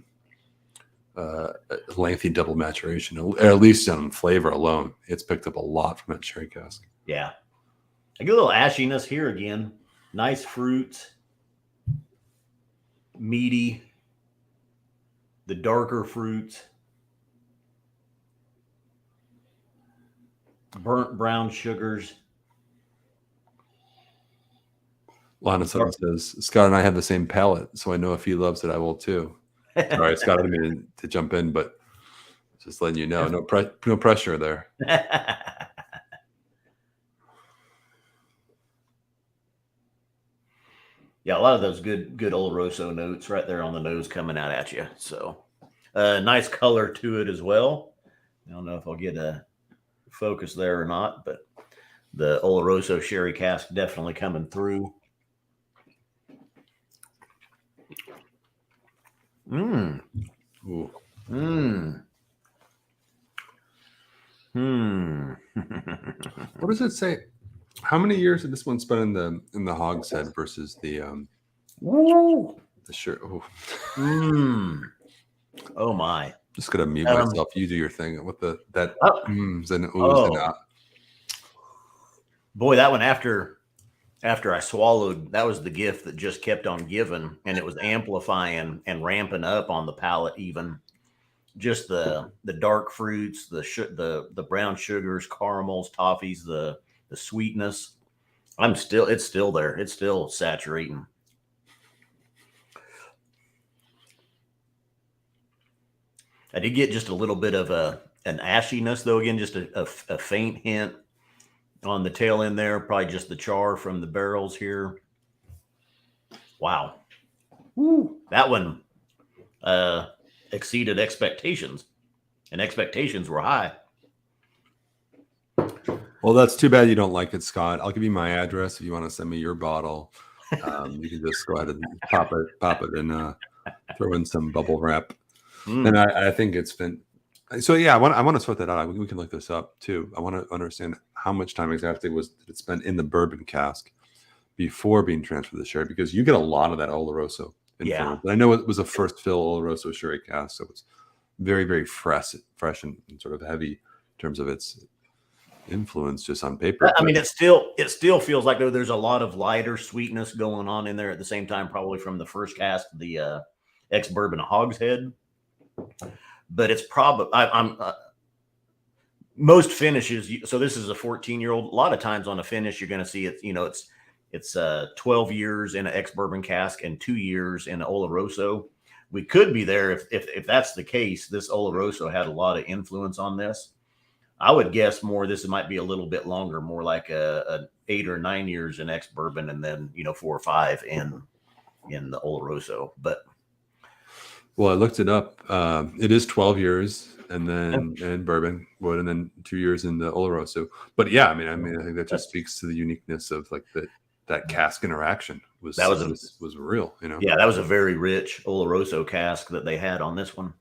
lengthy double maturation, at least on flavor alone. It's picked up a lot from that sherry cask. Yeah. I get a little ashiness here again. Nice fruits. Meaty. The darker fruits. Burnt brown sugars. Lana Sutton says, Scott and I have the same palate, so I know if he loves it, I will too. All right, Scott, I didn't mean to jump in, but just letting you know, no pressure there. Yeah, a lot of those good Oloroso notes right there on the nose coming out at you. So nice color to it as well. I don't know if I'll get a focus there or not, but the Oloroso sherry cask definitely coming through. What does it say? How many years did this one spend in the hogshead versus the shirt? Oh my! Just gonna mute myself. You do your thing with that and oohs and ah. Boy, that one after I swallowed, that was the gift that just kept on giving, and it was amplifying and ramping up on the palate. Even just the dark fruits, the brown sugars, caramels, toffees, the sweetness. It's still there. It's still saturating. I did get just a little bit of an ashiness, though. Again, just a faint hint on the tail end there. Probably just the char from the barrels here. Wow. Woo. That one exceeded expectations, and expectations were high. Well, that's too bad you don't like it, Scott. I'll give you my address if you want to send me your bottle. You can just go ahead and pop it, and throw in some bubble wrap. And I think it's been. So yeah, I want to sort that out. We can look this up too. I want to understand how much time exactly did it spend in the bourbon cask before being transferred to the sherry, because you get a lot of that Oloroso influence. Yeah. I know it was a first fill Oloroso sherry cask, so it's very, very fresh and sort of heavy in terms of its influence just on paper. I mean, it still feels like there's a lot of lighter sweetness going on in there at the same time, probably from the first cast, the ex-bourbon Hogshead. But it's probably most finishes. So this is a 14-year-old. A lot of times on a finish, you're going to see it. It's 12 years in an ex-bourbon cask and 2 years in an Oloroso. We could be there if that's the case. This Oloroso had a lot of influence on this. I would guess more. This might be a little bit longer, more like a 8 or 9 years in ex-bourbon, and then 4 or 5 in the Oloroso. But well, I looked it up. It is 12 years, and then in bourbon wood, and then 2 years in the Oloroso. But yeah, I mean, I think that just speaks to the uniqueness of like that cask interaction was real. Yeah, that was a very rich Oloroso cask that they had on this one.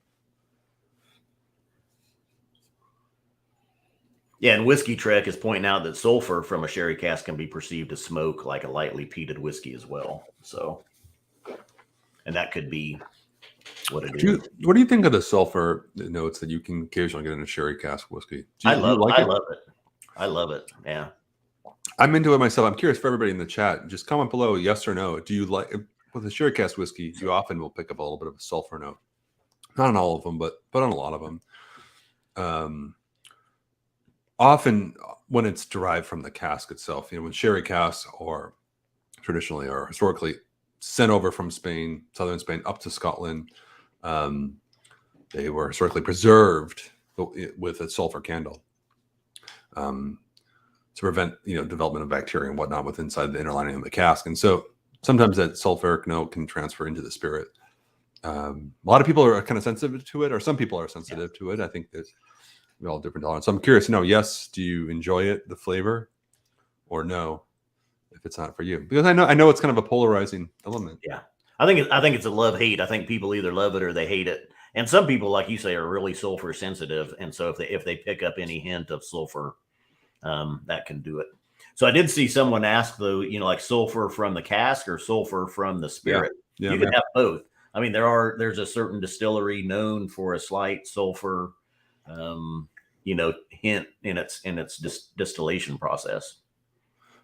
Yeah, and Whiskey Trek is pointing out that sulfur from a sherry cask can be perceived as smoke, like a lightly peated whiskey as well. So, and that could be what it is. What do you think of the sulfur notes that you can occasionally get in a sherry cask whiskey? I love it. I love it. Yeah. I'm into it myself. I'm curious for everybody in the chat. Just comment below, yes or no. Do you like, with a sherry cask whiskey, you often will pick up a little bit of a sulfur note. Not on all of them, but on a lot of them. Often when it's derived from the cask itself, when sherry casks or traditionally or historically sent over from Spain, southern Spain, up to Scotland, they were historically preserved with a sulfur candle to prevent development of bacteria and whatnot with inside the inner lining of the cask. And so sometimes that sulfuric note can transfer into the spirit. A lot of people are kind of sensitive to it, or some people are sensitive to it. I think there's all different tolerance. So I'm curious to know, yes, do you enjoy it, the flavor, or no, if it's not for you? Because I know it's kind of a polarizing element. Yeah, I think it's a love-hate. I think people either love it or they hate it. And some people, like you say, are really sulfur sensitive, and so if they pick up any hint of sulfur, that can do it. So I did see someone ask though, like sulfur from the cask or sulfur from the spirit. Yeah, you can have both. I mean, there's a certain distillery known for a slight sulfur hint in its distillation process.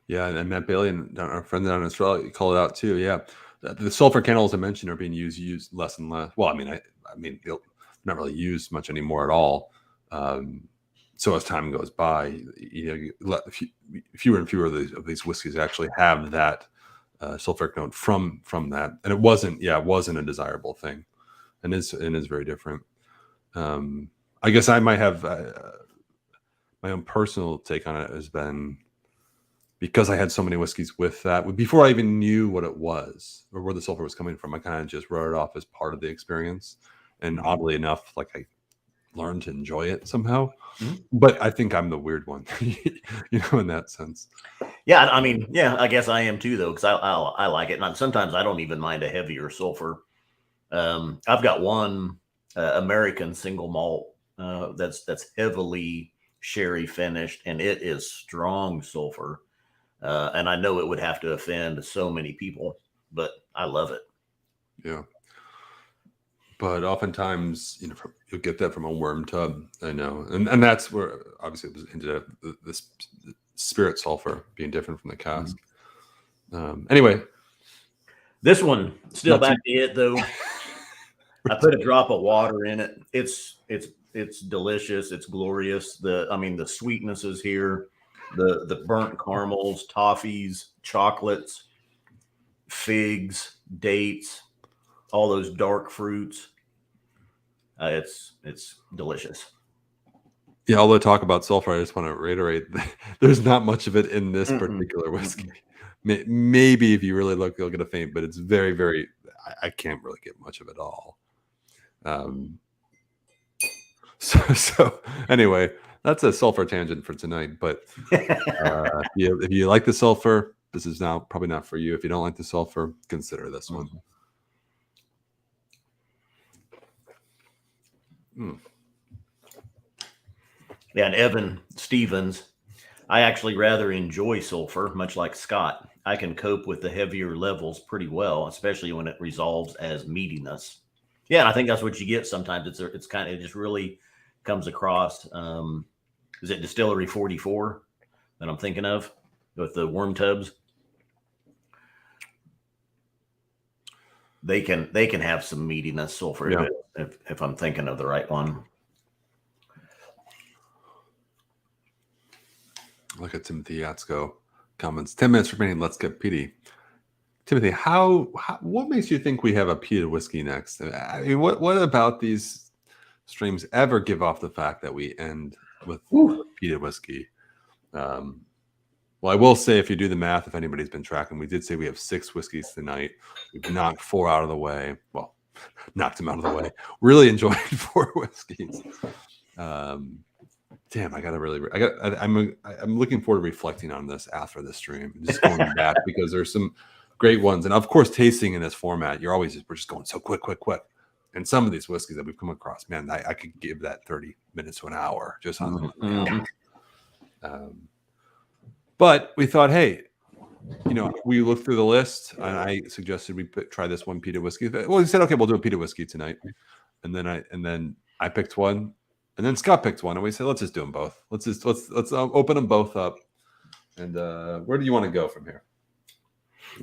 Yeah, and Matt Bailey and our friend down in Australia call it out too. Yeah, the sulfur candles I mentioned are being used less and less. Well, I mean, they're not really used much anymore at all. So as time goes by, fewer and fewer of these whiskeys actually have that sulfuric note from that, and it wasn't a desirable thing, and is very different. I guess I might have my own personal take on it has been because I had so many whiskeys with that before I even knew what it was or where the sulfur was coming from. I kind of just wrote it off as part of the experience, and oddly enough, like I learned to enjoy it somehow. Mm-hmm. But I think I'm the weird one, in that sense. Yeah, I mean, I guess I am too, though, because I like it, and sometimes I don't even mind a heavier sulfur. I've got one American single malt that's heavily sherry finished, and it is strong sulfur, and I know it would have to offend so many people, but I love it. Yeah. But oftentimes, you'll get that from a worm tub. I know, and that's where obviously it was into the spirit sulfur being different from the cask. Mm-hmm. Anyway, this one still back to it though. I put a drop of water in it. It's delicious. It's glorious. The sweetness is here. The burnt caramels, toffees, chocolates, figs, dates, all those dark fruits. It's delicious. Yeah, although talk about sulfur, I just want to reiterate, there's not much of it in this Mm-mm. particular whiskey. Maybe if you really look, you'll get a faint, but it's very, very, I can't really get much of it all. So anyway, that's a sulfur tangent for tonight. But if you like the sulfur, this is now probably not for you. If you don't like the sulfur, consider this one. Yeah, and Evan Stevens, I actually rather enjoy sulfur, much like Scott. I can cope with the heavier levels pretty well, especially when it resolves as meatiness. Yeah, and I think that's what you get sometimes. It's kind of, it just really comes across. Is it Distillery 44 that I'm thinking of with the worm tubs? They can have some meatiness, sulfur, Yeah. if I'm thinking of the right one. Look at Timothy Yatsko comments. 10 minutes remaining. Let's get peaty. Timothy, what makes you think we have a peated whiskey next? I mean, what about these streams ever give off the fact that we end with peated whiskey? Well, I will say, if you do the math, if anybody's been tracking, we did say we have 6 whiskeys tonight. We've knocked 4 out of the way. Well, knocked them out of the way. Really enjoyed 4 whiskeys. Damn, I'm looking forward to reflecting on this after the stream, just going back, because there's some great ones, and of course, tasting in this format, we're just going so quick. And some of these whiskeys that we've come across, man, I could give that 30 minutes to an hour just on them. But we thought, hey, we looked through the list, and I suggested we try this one peated whiskey. Well, he said, okay, we'll do a peated whiskey tonight, and then I picked one. And then Scott picked one, and we said, let's just do them both. Let's open them both up. And where do you want to go from here?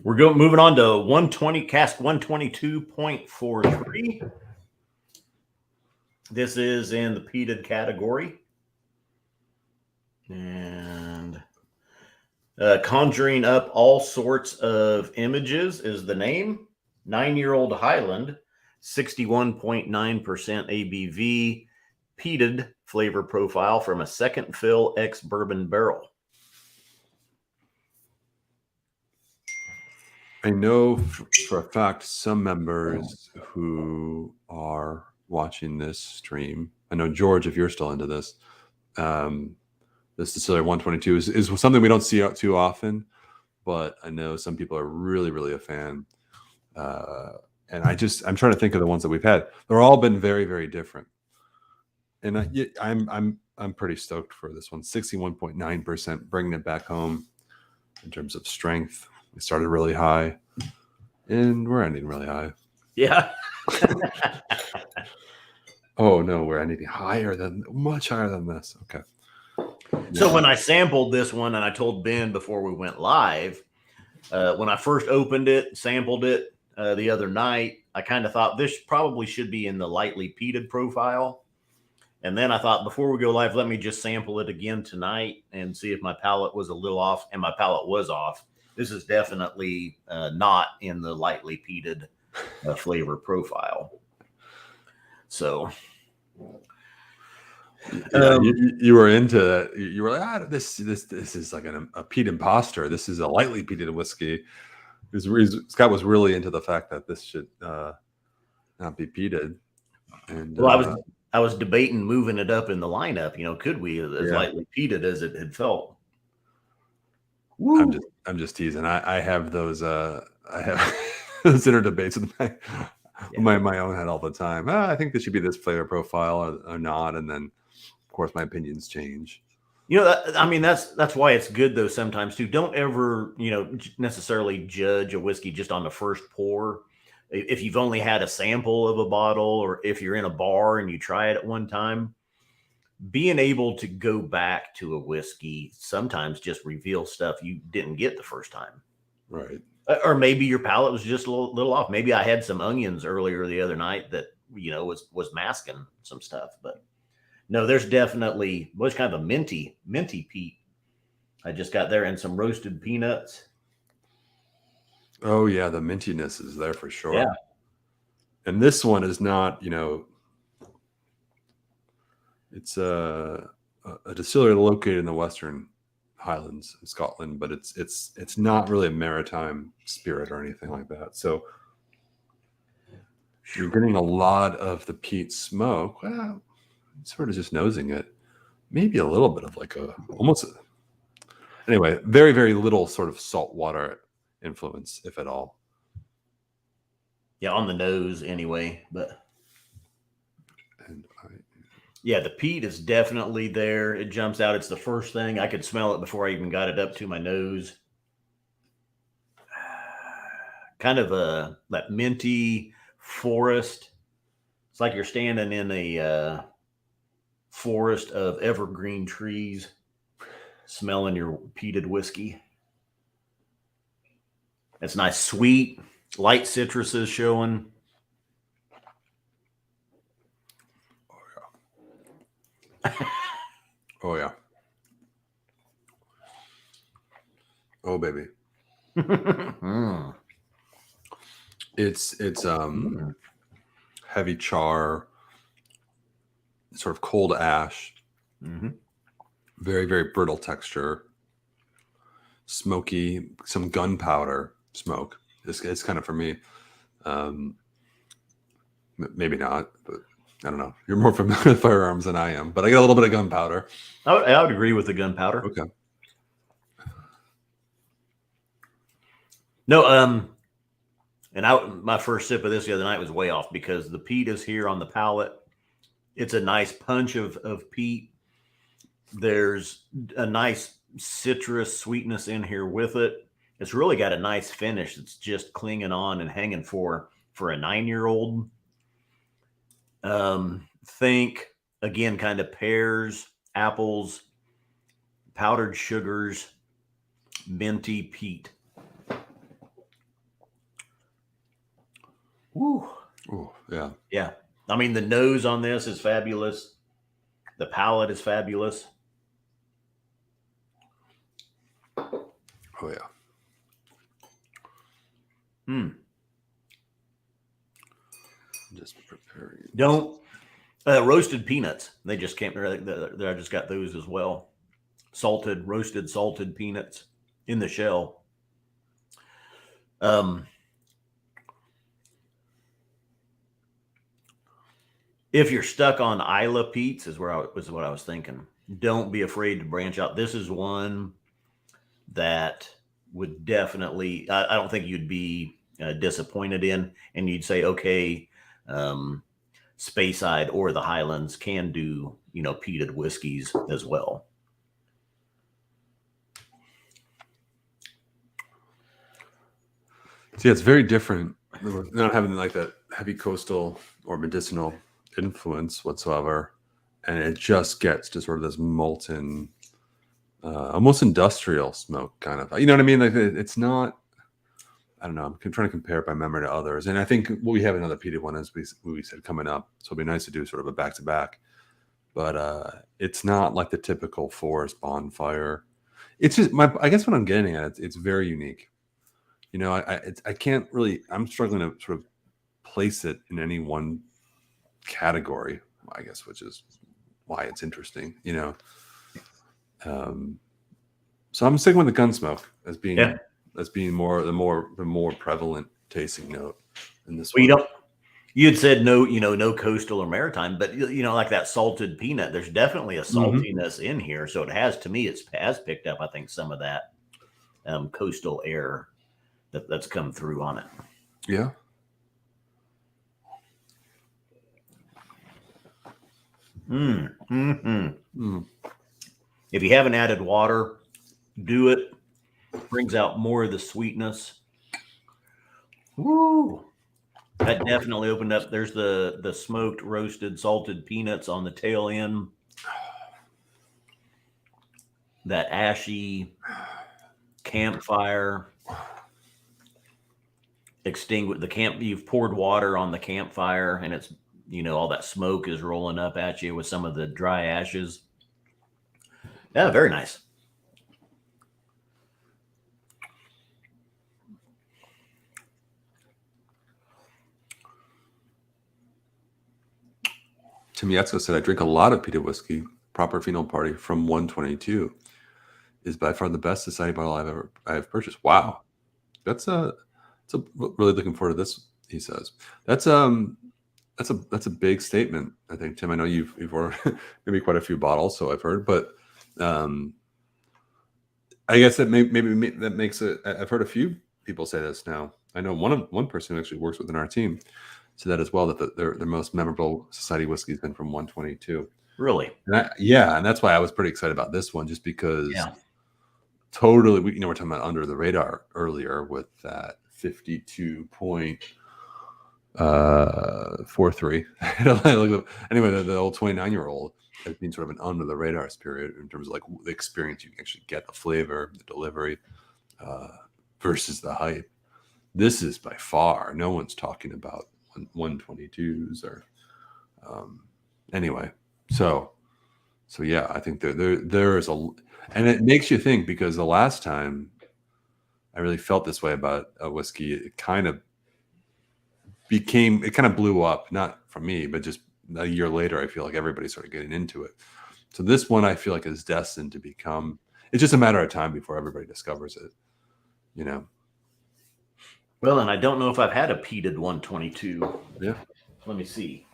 We're moving on to 120 cask 122.43. This is in the peated category, and conjuring up all sorts of images is the name. 9-year-old Highland, 61.9% ABV. Peated flavor profile from a second fill ex bourbon barrel. I know for a fact some members who are watching this stream. I know, George, if you're still into this, this Distillery 122 is something we don't see out too often, but I know some people are really, really a fan. And I'm trying to think of the ones that we've had. They're all been very, very different. And I'm pretty stoked for this one. 61.9%, bringing it back home in terms of strength. We started really high, and we're ending really high. Yeah. Oh no, we're ending much higher than this. Okay. So when I sampled this one, and I told Ben before we went live, when I first opened it, sampled it the other night, I kind of thought this probably should be in the lightly peated profile. And then I thought, before we go live, let me just sample it again tonight and see if my palate was a little off. And my palate was off. This is definitely not in the lightly peated flavor profile. So you were into that. You were like, this is like a peat imposter. This is a lightly peated whiskey. Scott was really into the fact that this should not be peated. And well, I was debating moving it up in the lineup. Could we, as lightly peated as it had felt? Woo. I'm just teasing. I have those. I have those inner debates with my own head all the time. I think this should be this flavor profile or not, and then of course my opinions change. That's why it's good though sometimes too. Don't ever necessarily judge a whiskey just on the first pour. If you've only had a sample of a bottle, or if you're in a bar and you try it at one time, being able to go back to a whiskey sometimes just reveals stuff you didn't get the first time. Right. Or maybe your palate was just a little off. Maybe I had some onions earlier the other night that, was masking some stuff. But no, there's definitely was kind of a minty peat I just got there, and some roasted peanuts. Oh yeah, the mintiness is there for sure. Yeah. And this one is not, It's a distillery located in the Western Highlands of Scotland, but it's not really a maritime spirit or anything like that. So you're getting a lot of the peat smoke. Well, sort of just nosing it. Maybe a little bit of like anyway, very, very little sort of saltwater influence, if at all. Yeah, on the nose anyway, but yeah, the peat is definitely there. It jumps out. It's the first thing. I could smell it before I even got it up to my nose. Kind of that minty forest. It's like you're standing in a forest of evergreen trees, smelling your peated whiskey. It's nice, sweet, light citruses showing. Oh yeah. Oh baby. It's heavy char, sort of cold ash, very, very brittle texture, smoky, some gunpowder smoke. It's kind of for me. Maybe not, but I don't know. You're more familiar with firearms than I am, but I got a little bit of gunpowder. I would agree with the gunpowder. Okay. No, and my first sip of this the other night was way off because the peat is here on the palate. It's a nice punch of peat. There's a nice citrus sweetness in here with it. It's really got a nice finish. It's just clinging on and hanging for a 9-year-old. Think again, kind of pears, apples, powdered sugars, minty peat. Woo. Oh, yeah. Yeah. I mean, the nose on this is fabulous. The palate is fabulous. Oh, yeah. Just preparing. Don't roasted peanuts. They just came. I just got those as well. Roasted salted peanuts in the shell. If you're stuck on Isla peats, was what I was thinking. Don't be afraid to branch out. This is one that would definitely. I don't think you'd be disappointed in, and you'd say, okay, Speyside or the Highlands can do peated whiskeys as well. See, it's very different. Not having like that heavy coastal or medicinal influence whatsoever, and it just gets to sort of this molten, almost industrial smoke kind of. You know what I mean? Like it's not. I don't know. I'm trying to compare it by memory to others, and I think we have another peated one as we said coming up. So it'd be nice to do sort of a back to back, but it's not like the typical forest bonfire. It's just I guess what I'm getting at. It's very unique. I can't really. I'm struggling to sort of place it in any one category, I guess, which is why it's interesting. So I'm sticking with the Gunsmoke as being the more prevalent tasting note in this one. You'd said no coastal or maritime, but like that salted peanut, there's definitely a saltiness in here. So it has picked up, I think, some of that coastal air that's come through on it. Yeah. If you haven't added water, do it. Brings out more of the sweetness. Woo! That definitely opened up. There's the smoked, roasted, salted peanuts on the tail end. That ashy campfire. Extinguish the camp. You've poured water on the campfire, and it's all that smoke is rolling up at you with some of the dry ashes. Yeah, very nice. Tim Yatzko said, I drink a lot of peated whiskey. Proper Phenol Party from 122 is by far the best society bottle I have purchased. Wow. That's really looking forward to this, he says. That's a big statement, I think, Tim. I know you've ordered maybe quite a few bottles, so I've heard, but I guess that maybe that makes it. I've heard a few people say this now. I know one person who actually works within our team said that as well, that their most memorable society whiskey has been from 122. Really? And that's why I was pretty excited about this one, just because totally, we're talking about under the radar earlier with that 52.43. Anyway, the old 29-year-old has been sort of an under the radar spirit in terms of like the experience you can actually get, the flavor, the delivery, versus the hype. This is by far, no one's talking about 122s or anyway. So yeah, I think there is and it makes you think, because the last time I really felt this way about a whiskey, it kind of blew up, not from me, but just a year later, I feel like everybody started getting into it. So this one, I feel like, is destined to become, it's just a matter of time before everybody discovers it, Well, and I don't know if I've had a peated 122. Yeah. Let me see.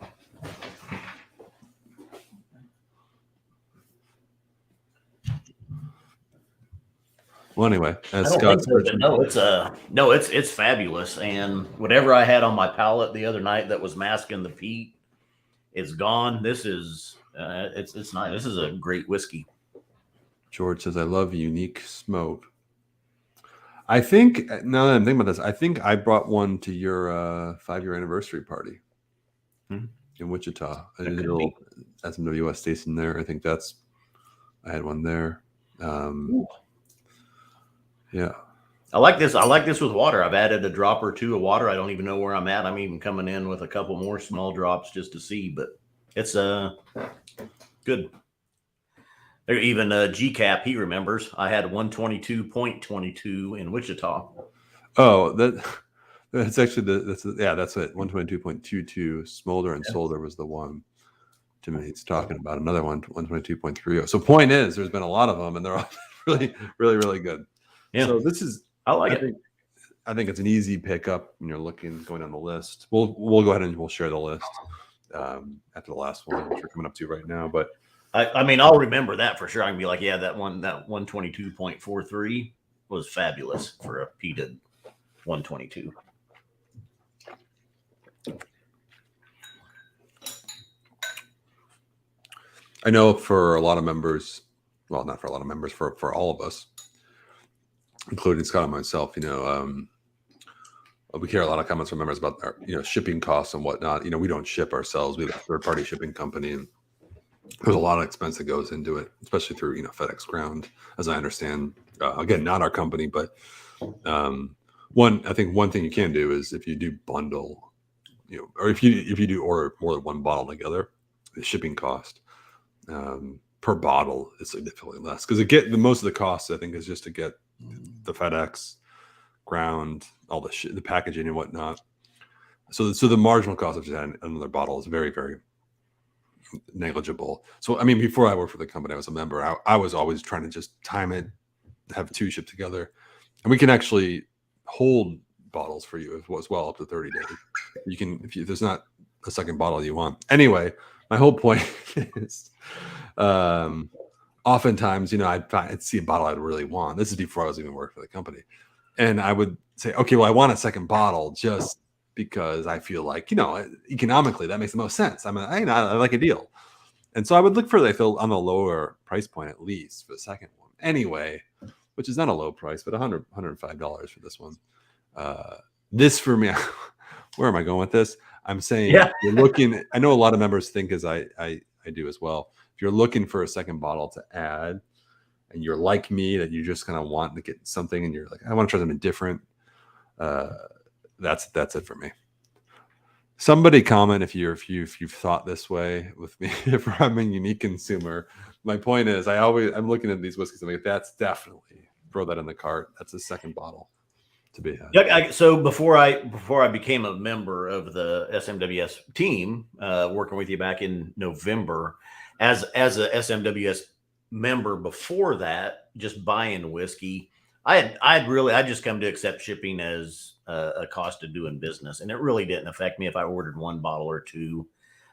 Well, anyway, as Scott said, it's fabulous. And whatever I had on my palate the other night that was masking the peat, it's gone. This is it's nice. This is a great whiskey. George says, I love unique smoke. I think, now that I'm thinking about this, I think I brought one to your 5-year anniversary party in Wichita. I did a little SMWS station there. I think I had one there. Yeah. I like this. I like this with water. I've added a drop or two of water. I don't even know where I'm at. I'm even coming in with a couple more small drops just to see, but it's good. There, even GCAP, he remembers. I had 122.22 in Wichita. Oh, that's actually that's it. 122.22. Smolder and Solder was the one Timmy's talking about. Another one, 122.30. So point is, there's been a lot of them, and they're all really, really, really good. Yeah. So this is, I think it's an easy pickup when you're going down the list. We'll go ahead and we'll share the list after the last one, which we're coming up to right now. But I mean, I'll remember that for sure. I can be like, yeah, that 122.43 was fabulous for a peated 122. I know for a lot of members, well, not for a lot of members, for all of us, including Scott and myself, we hear a lot of comments from members about our, shipping costs and whatnot. We don't ship ourselves. We have a third-party shipping company, and there's a lot of expense that goes into it, especially through, FedEx Ground, as I understand. Again, not our company, but I think one thing you can do is if you do bundle, or if you do order more than one bottle together, the shipping cost per bottle is significantly less, because most of the cost, I think, is just to get the FedEx Ground, all the packaging and whatnot. So the marginal cost of just adding another bottle is very, very negligible. So I mean, before I worked for the company, I was a member. I was always trying to just time it, have two shipped together, and we can actually hold bottles for you as well up to 30 days. You can, if there's not a second bottle you want. Anyway, my whole point is, oftentimes, I'd see a bottle I'd really want. This is before I was even working for the company. And I would say, okay, well, I want a second bottle just because I feel like, economically that makes the most sense. I like a deal. And so I would look for, I feel, on the lower price point at least for the second one. Anyway, which is not a low price, but $105 for this one. This for me, where am I going with this? I'm saying, you're looking, I know a lot of members think as I do as well. If you're looking for a second bottle to add, and you're like me, that you just kind of want to get something, and you're like, I want to try something different. That's it for me. Somebody comment if you've thought this way with me. If I'm a unique consumer, my point is, I'm looking at these whiskeys and I'm like, that's definitely, throw that in the cart. That's a second bottle. to be had. Yeah. So before I became a member of the SMWS team, working with you back in November, as a SMWS member before that, just buying whiskey, I just come to accept shipping as a cost of doing business, and it really didn't affect me if I ordered one bottle or two.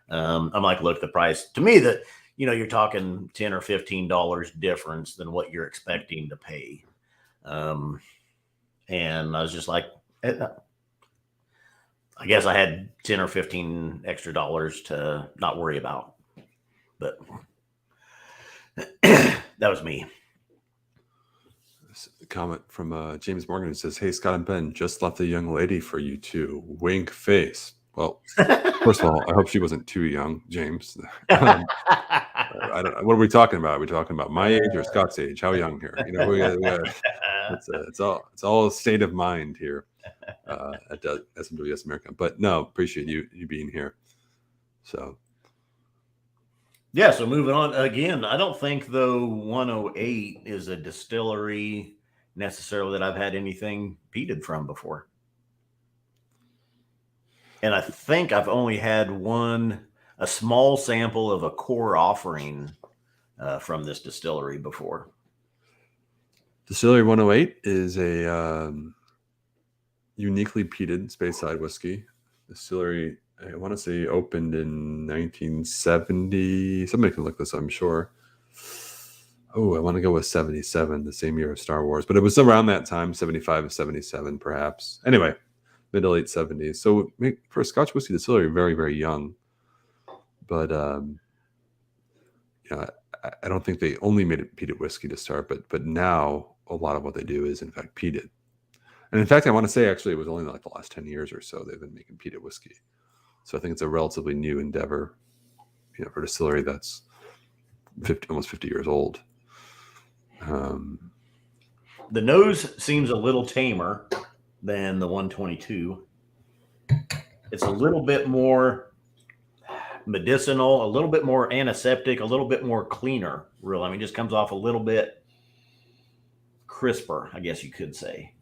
I'm like, look, the price to me that you're talking $10 or $15 difference than what you're expecting to pay. And I was just like, I guess I had 10 or 15 extra dollars to not worry about, but that was me. Comment from James Morgan, who says, "Hey, Scott and Ben, just left a young lady for you too. Wink face." Well, first of all, I hope she wasn't too young, James. I don't. What are we talking about? Are we talking about my age or Scott's age? How young here? It's all a state of mind here at SMWS America. But no, appreciate you being here. So. Yeah, so moving on again, I don't think though 108 is a distillery necessarily that I've had anything peated from before. And I think I've only had a small sample of a core offering from this distillery before. Distillery 108 is a uniquely peated Speyside whiskey. Distillery, I want to say, opened in 1970. Somebody can look this up, I'm sure. Oh, I want to go with 77, the same year of Star Wars. But it was around that time, 75 or 77, perhaps. Anyway, mid to late 70s. So for a Scotch whiskey distillery, very, very young. But I don't think they only made it peated whiskey to start. But now a lot of what they do is, in fact, peated. And in fact, I want to say, actually, it was only like the last 10 years or so they've been making peated whiskey. So I think it's a relatively new endeavor, for a distillery that's almost 50 years old. The nose seems a little tamer than the 122. It's a little bit more medicinal, a little bit more antiseptic, a little bit more cleaner. Really, I mean, just comes off a little bit crisper, I guess you could say.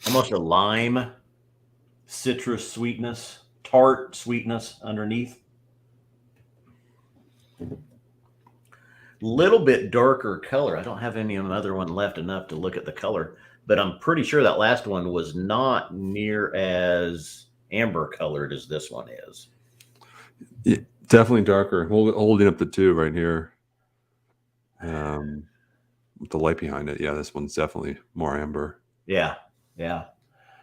Almost a lime, citrus sweetness, tart sweetness underneath. Little bit darker color. I don't have any other one left enough to look at the color, but I'm pretty sure that last one was not near as amber colored as this one is. Yeah, definitely darker. Holding up the two right here. With the light behind it. Yeah, this one's definitely more amber. Yeah.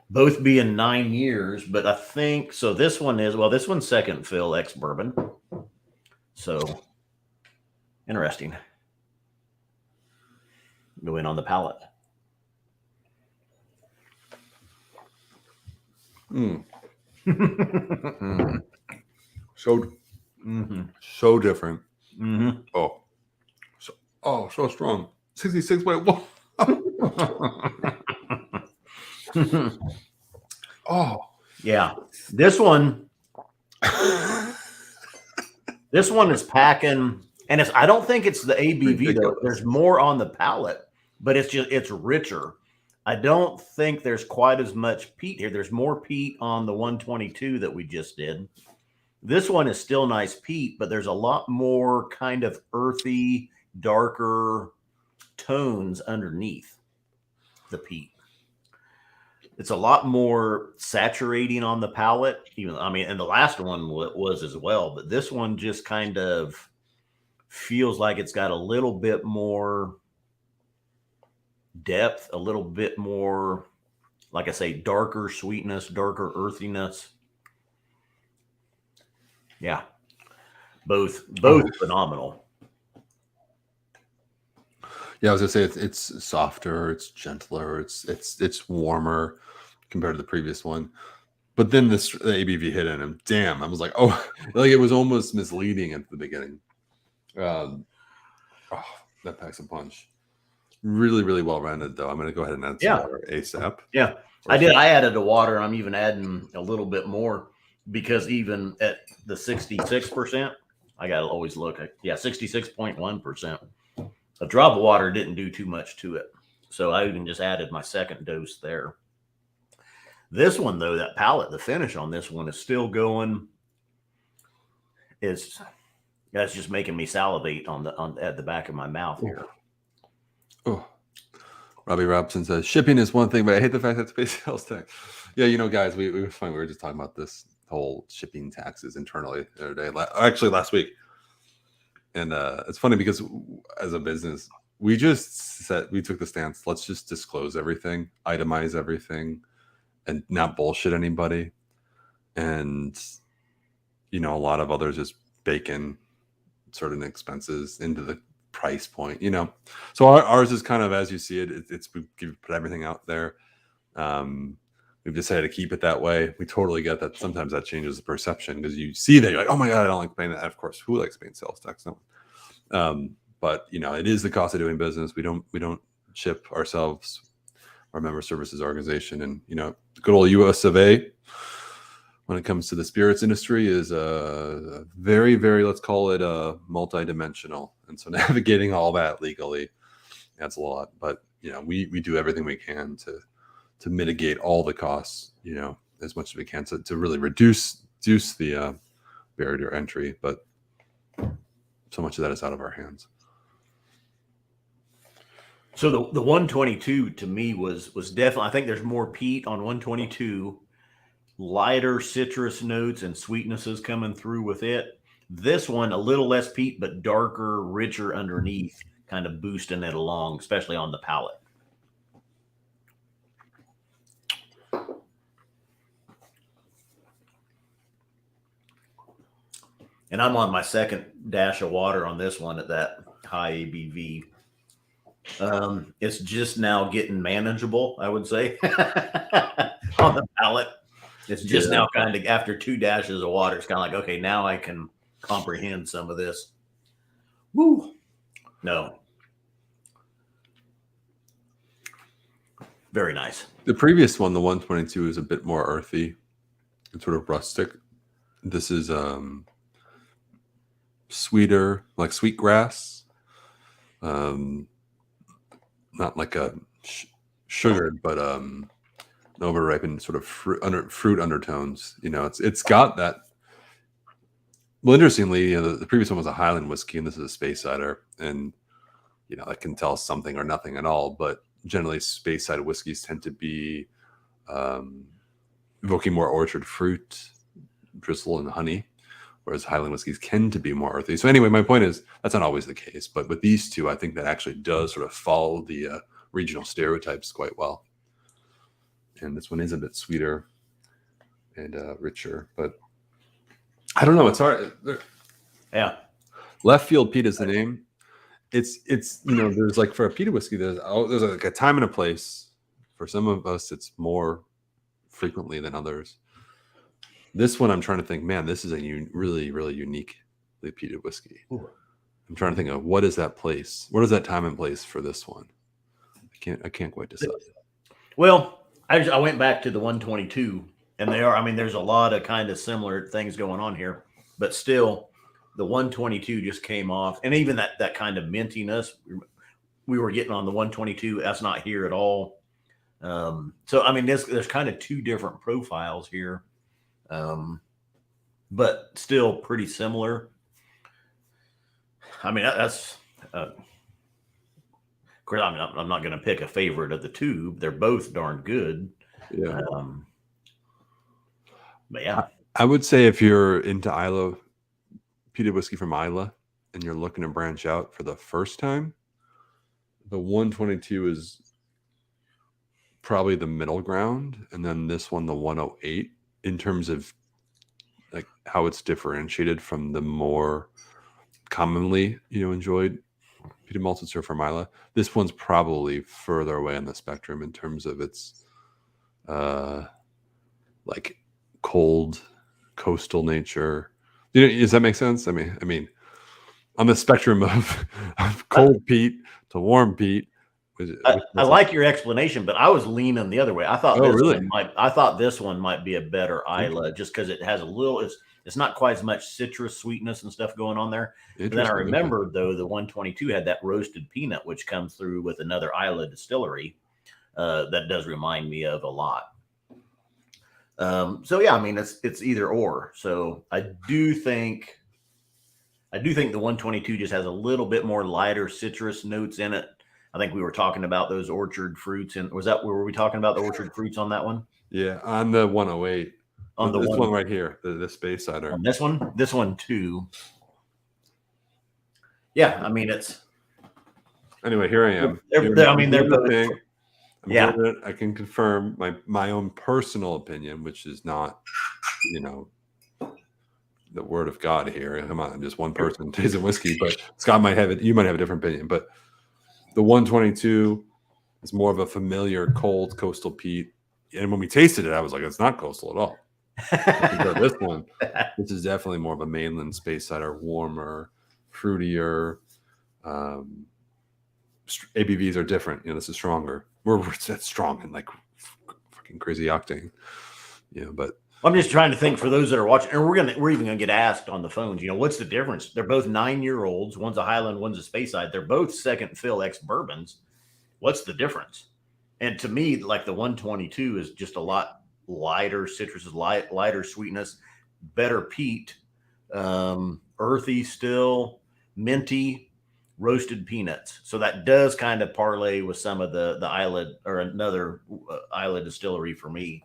Both being 9 years, but I think so. This one's second fill ex bourbon. So interesting. Go in on the palate. So different. So strong. 66.1. Oh yeah, this one is packing, and I don't think it's the ABV though. There's more on the palate, but it's richer. I don't think there's quite as much peat here. There's more peat on the 122 that we just did. This one is still nice peat, but there's a lot more kind of earthy, darker tones underneath the peat. It's a lot more saturating on the palate. And the last one was as well, but this one just kind of feels like it's got a little bit more depth, a little bit more, like I say, darker sweetness, darker earthiness. Yeah, both phenomenal. Yeah, I was gonna say it's softer, it's gentler, it's warmer compared to the previous one. But then the ABV hit in, and damn, I was like, oh, like it was almost misleading at the beginning. That packs a punch. Really, really well rounded though. I'm gonna go ahead and add some water ASAP. Yeah, I did. I added the water. I'm even adding a little bit more because even at the 66%, I gotta always look at 66.1%. A drop of water didn't do too much to it. So I even just added my second dose there. This one, though, that palate, the finish on this one is still going. That's just making me salivate at the back of my mouth here. Oh, Robbie Robson says shipping is one thing, but I hate the fact that space sales tax. Yeah, you know, guys, we were fine. We were just talking about this whole shipping taxes internally the other day, actually last week. And it's funny because as a business, we took the stance, let's just disclose everything, itemize everything, and not bullshit anybody. And, you know, a lot of others just bake in certain expenses into the price point, you know. So ours is kind of as you see it. We put everything out there. We've decided to keep it that way. We totally get that sometimes that changes the perception because you see that you're like, oh my god, I don't like paying that. And of course, who likes paying sales tax? No one. But you know, it is the cost of doing business. We don't ship ourselves. Our member services organization, and you know, the good old US of A, when it comes to the spirits industry, is very, very, let's call it multi-dimensional. And so navigating all that legally, that's a lot. But you know, we do everything we can to mitigate all the costs, you know, as much as we can to really reduce the barrier to entry. But so much of that is out of our hands. So the 122 to me was definitely, I think there's more peat on 122, lighter citrus notes and sweetnesses coming through with it. This one, a little less peat, but darker, richer underneath, kind of boosting it along, especially on the palate. And I'm on my second dash of water on this one at that high ABV. It's just now getting manageable, I would say, on the palate. It's just now kind of after 2 dashes of water, it's kind of like, okay, now I can comprehend some of this. Woo! No. Very nice. The previous one, the 122, is a bit more earthy and sort of rustic. This is sweeter, like sweetgrass. Not like a sugared, but over-ripened sort of fruit undertones. You know, it's got that. Well, interestingly, you know, the previous one was a Highland whiskey, and this is a Space Cider, and you know, that can tell something or nothing at all. But generally, Space Cider whiskeys tend to be evoking more orchard fruit, drizzle, and honey, whereas Highland whiskeys tend to be more earthy. So anyway, my point is that's not always the case, but with these two, I think that actually does sort of follow the regional stereotypes quite well. And this one is a bit sweeter and richer, but I don't know. It's hard. Yeah. Left Field Peat is the name. It's you know, there's like for a peated whiskey, there's like a time and a place. For some of us, it's more frequently than others. This one, I'm trying to think, man, this is a really, really unique peated whiskey. Ooh. I'm trying to think of what is that place? What is that time and place for this one? I can't quite decide. Well, I went back to the 122, and there's a lot of kind of similar things going on here, but still the 122 just came off. And even that kind of mintiness we were getting on the 122, that's not here at all. So, I mean, there's kind of two different profiles here. But still pretty similar. I mean, that's of course, I'm not going to pick a favorite of the two. They're both darn good. Yeah. But yeah, I would say if you're into Islay, peated whiskey from Islay, and you're looking to branch out for the first time, the 122 is probably the middle ground, and then this one, the 108. In terms of like how it's differentiated from the more commonly, you know, enjoyed peated malted syrup from Islay, this one's probably further away on the spectrum in terms of its like cold coastal nature. You know, does that make sense? I mean, on the spectrum of cold peat to warm peat. I like your explanation, but I was leaning the other way. I thought I thought this one might be a better Islay just because it has It's not quite as much citrus sweetness and stuff going on there. But then I Interesting. Okay. remembered though the 122 had that roasted peanut, which comes through with another Isla distillery. That does remind me of a lot. So yeah, I mean it's either or. So I do think the 122 just has a little bit more lighter citrus notes in it. I think we were talking about those orchard fruits, and were we talking about the orchard fruits on that one? Yeah, on the 108. On this one right here, the space cider. On this one too. Yeah, I mean it's. Anyway, here I am. They're both. Yeah, I can confirm my own personal opinion, which is not, the word of God here. Come on, I'm just one person tasting whiskey, but Scott might have it. You might have a different opinion, but the 122 is more of a familiar cold coastal peat. And when we tasted it, I was like, it's not coastal at all. This one, this is definitely more of a mainland space cider, warmer, fruitier. ABVs are different. This is stronger. We're that strong and like fucking crazy octane. But I'm just trying to think for those that are watching, and we're even gonna get asked on the phones. What's the difference? They're both 9-year-olds. One's a Highland, one's a Space Side. They're both second fill ex bourbons. What's the difference? And to me, like the 122 is just a lot lighter citrus, lighter sweetness, better peat, earthy still, minty, roasted peanuts. So that does kind of parlay with some of the Isla or another Isla distillery for me.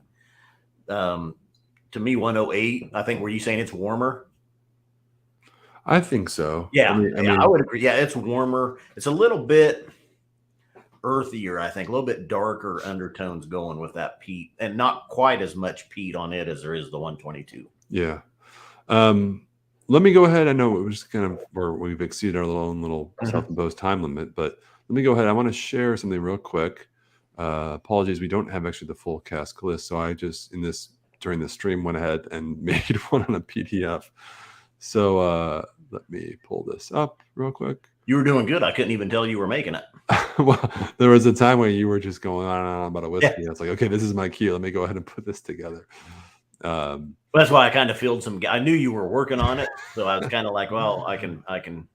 To me, 108, I think, were you saying it's warmer? I think so. Yeah, I would agree. Yeah, it's warmer. It's a little bit earthier, I think, a little bit darker undertones going with that peat, and not quite as much peat on it as there is the 122. Yeah. Let me go ahead. I know we're just we've exceeded our own little self-imposed time limit, but let me go ahead. I want to share something real quick. Apologies, we don't have actually the full cask list, so I just during the stream went ahead and made one on a PDF. So let me pull this up real quick. You were doing good. I couldn't even tell you were making it. Well, there was a time where you were just going on and on about a whiskey. Yeah. I was like, okay, this is my cue. Let me go ahead and put this together. That's why I kind of filled some. I knew you were working on it, so I was kind of like, well, I can.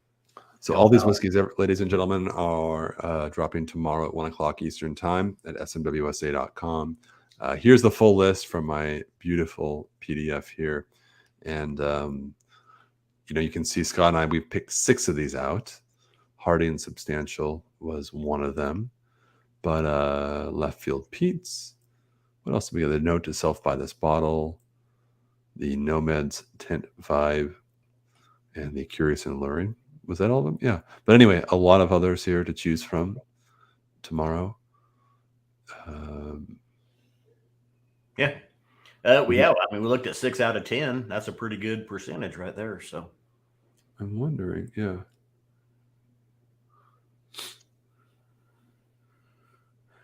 So all these whiskeys, ladies and gentlemen, are dropping tomorrow at 1:00 Eastern time at smwsa.com. Here's the full list from my beautiful PDF here. And, you can see Scott and I, we picked 6 of these out. Hearty and Substantial was one of them. But Left Field Pete's. What else did we get? The note to self buy this bottle. The Nomad's Tent Vibe. And the Curious and Alluring. Was that all of them? Yeah. But anyway, a lot of others here to choose from tomorrow. Yeah. I mean, we looked at 6 out of 10. That's a pretty good percentage right there. So I'm wondering, yeah.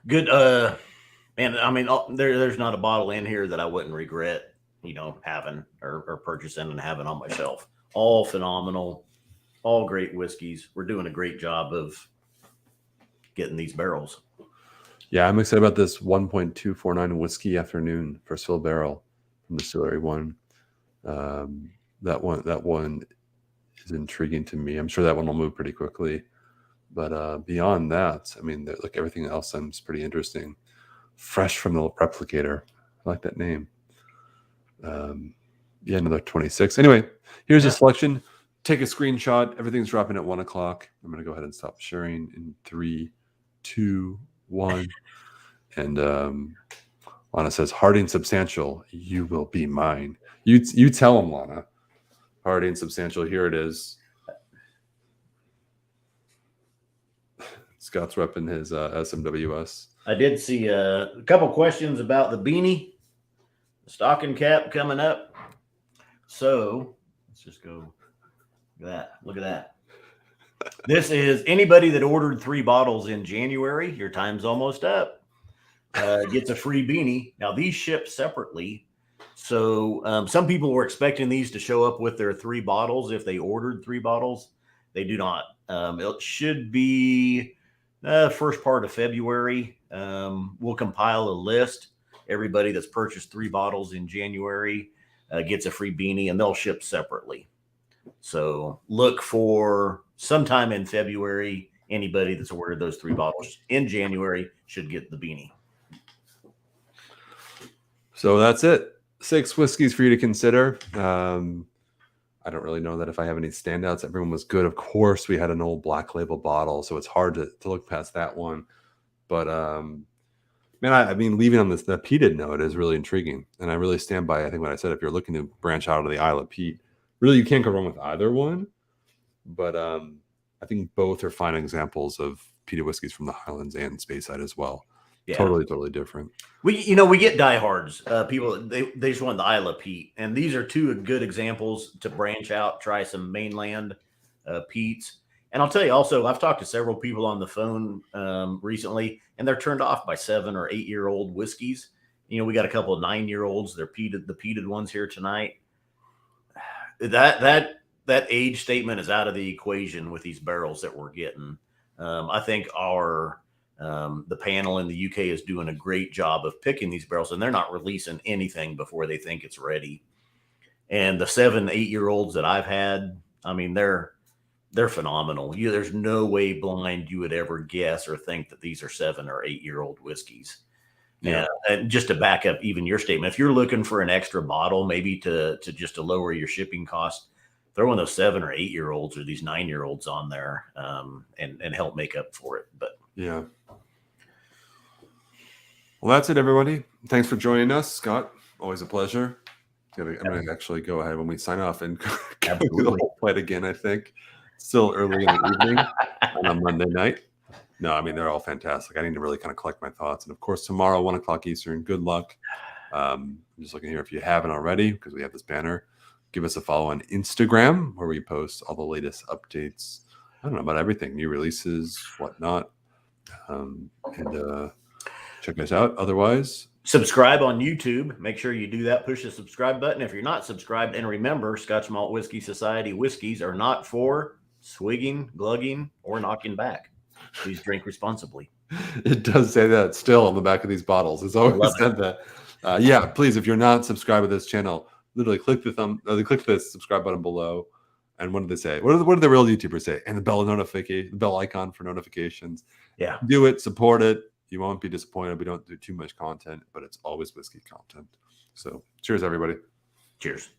Good. And I mean, there's not a bottle in here that I wouldn't regret, having or purchasing and having on my shelf. All phenomenal, all great whiskeys. We're doing a great job of getting these barrels. Yeah, I'm excited about this 1.249 whiskey afternoon first fill barrel from Distillery One. That one is intriguing to me. I'm sure that one will move pretty quickly. But beyond that, I mean, like everything else seems pretty interesting. Fresh from the Replicator. I like that name. Yeah, another 26. Anyway, here's a selection. Take a screenshot. Everything's dropping at 1:00. I'm going to go ahead and stop sharing in 3, 2, 1. And Lana says, Hearty and Substantial, you will be mine. You tell him, Lana. Hearty and Substantial, here it is. Scott's repping his SMWS. I did see a couple questions about the beanie, the stocking cap coming up. So let's just go. Look at that. This is anybody that ordered 3 bottles in January. Your time's almost up. Gets a free beanie. Now these ship separately. So some people were expecting these to show up with their 3 bottles if they ordered 3 bottles. They do not. It should be first part of February. We'll compile a list. Everybody that's purchased 3 bottles in January, gets a free beanie, and they'll ship separately. So look for sometime in February. Anybody that's ordered those 3 bottles in January should get the beanie. So that's it. 6 whiskeys for you to consider. I don't really know that if I have any standouts. Everyone was good. Of course, we had an old Black Label bottle, so it's hard to look past that one. But man, I mean, leaving on the peated note is really intriguing, and I really stand by, I think, what I said. If you're looking to branch out of the Isle of Peat, really, you can't go wrong with either one. But I think both are fine examples of peated whiskeys from the Highlands and Speyside as well. Yeah. Totally different. We get diehards. People they just want the Isle of Peat, and these are 2 good examples to branch out, try some mainland peats. And I'll tell you also, I've talked to several people on the phone recently, and they're turned off by 7 or 8 year old whiskeys. We got a couple of 9-year-olds. They're the peated ones here tonight. That age statement is out of the equation with these barrels that we're getting. I think the panel in the UK is doing a great job of picking these barrels, and they're not releasing anything before they think it's ready. And the 7, 8 year olds that I've had, I mean, they're phenomenal. There's no way blind you would ever guess or think that these are 7 or 8 year old whiskeys. Yeah. And just to back up even your statement, if you're looking for an extra bottle, maybe to lower your shipping cost, throw in those 7 or 8 year olds or these 9 year olds on there and help make up for it. But yeah. Well, that's it, everybody. Thanks for joining us, Scott. Always a pleasure. I'm going to actually go ahead when we sign off and go through the whole flight again, I think. Still early in the evening on a Monday night. No, I mean, they're all fantastic. I need to really kind of collect my thoughts. And, of course, tomorrow, 1 o'clock Eastern, good luck. I'm just looking here. If you haven't already, because we have this banner, give us a follow on Instagram, where we post all the latest updates. I don't know about everything, new releases, whatnot. And check us out. Otherwise, subscribe on YouTube. Make sure you do that. Push the subscribe button if you're not subscribed. And remember, Scotch Malt Whiskey Society whiskeys are not for swigging, glugging, or knocking back. Please drink responsibly. It does say that still on the back of these bottles. It's always said that. Yeah, please, if you're not subscribed to this channel, literally click the subscribe button below. And what did they say? What did the real YouTubers say? And the bell icon for notifications. Yeah. Do it, support it. You won't be disappointed. We don't do too much content, but it's always whiskey content. So cheers, everybody. Cheers.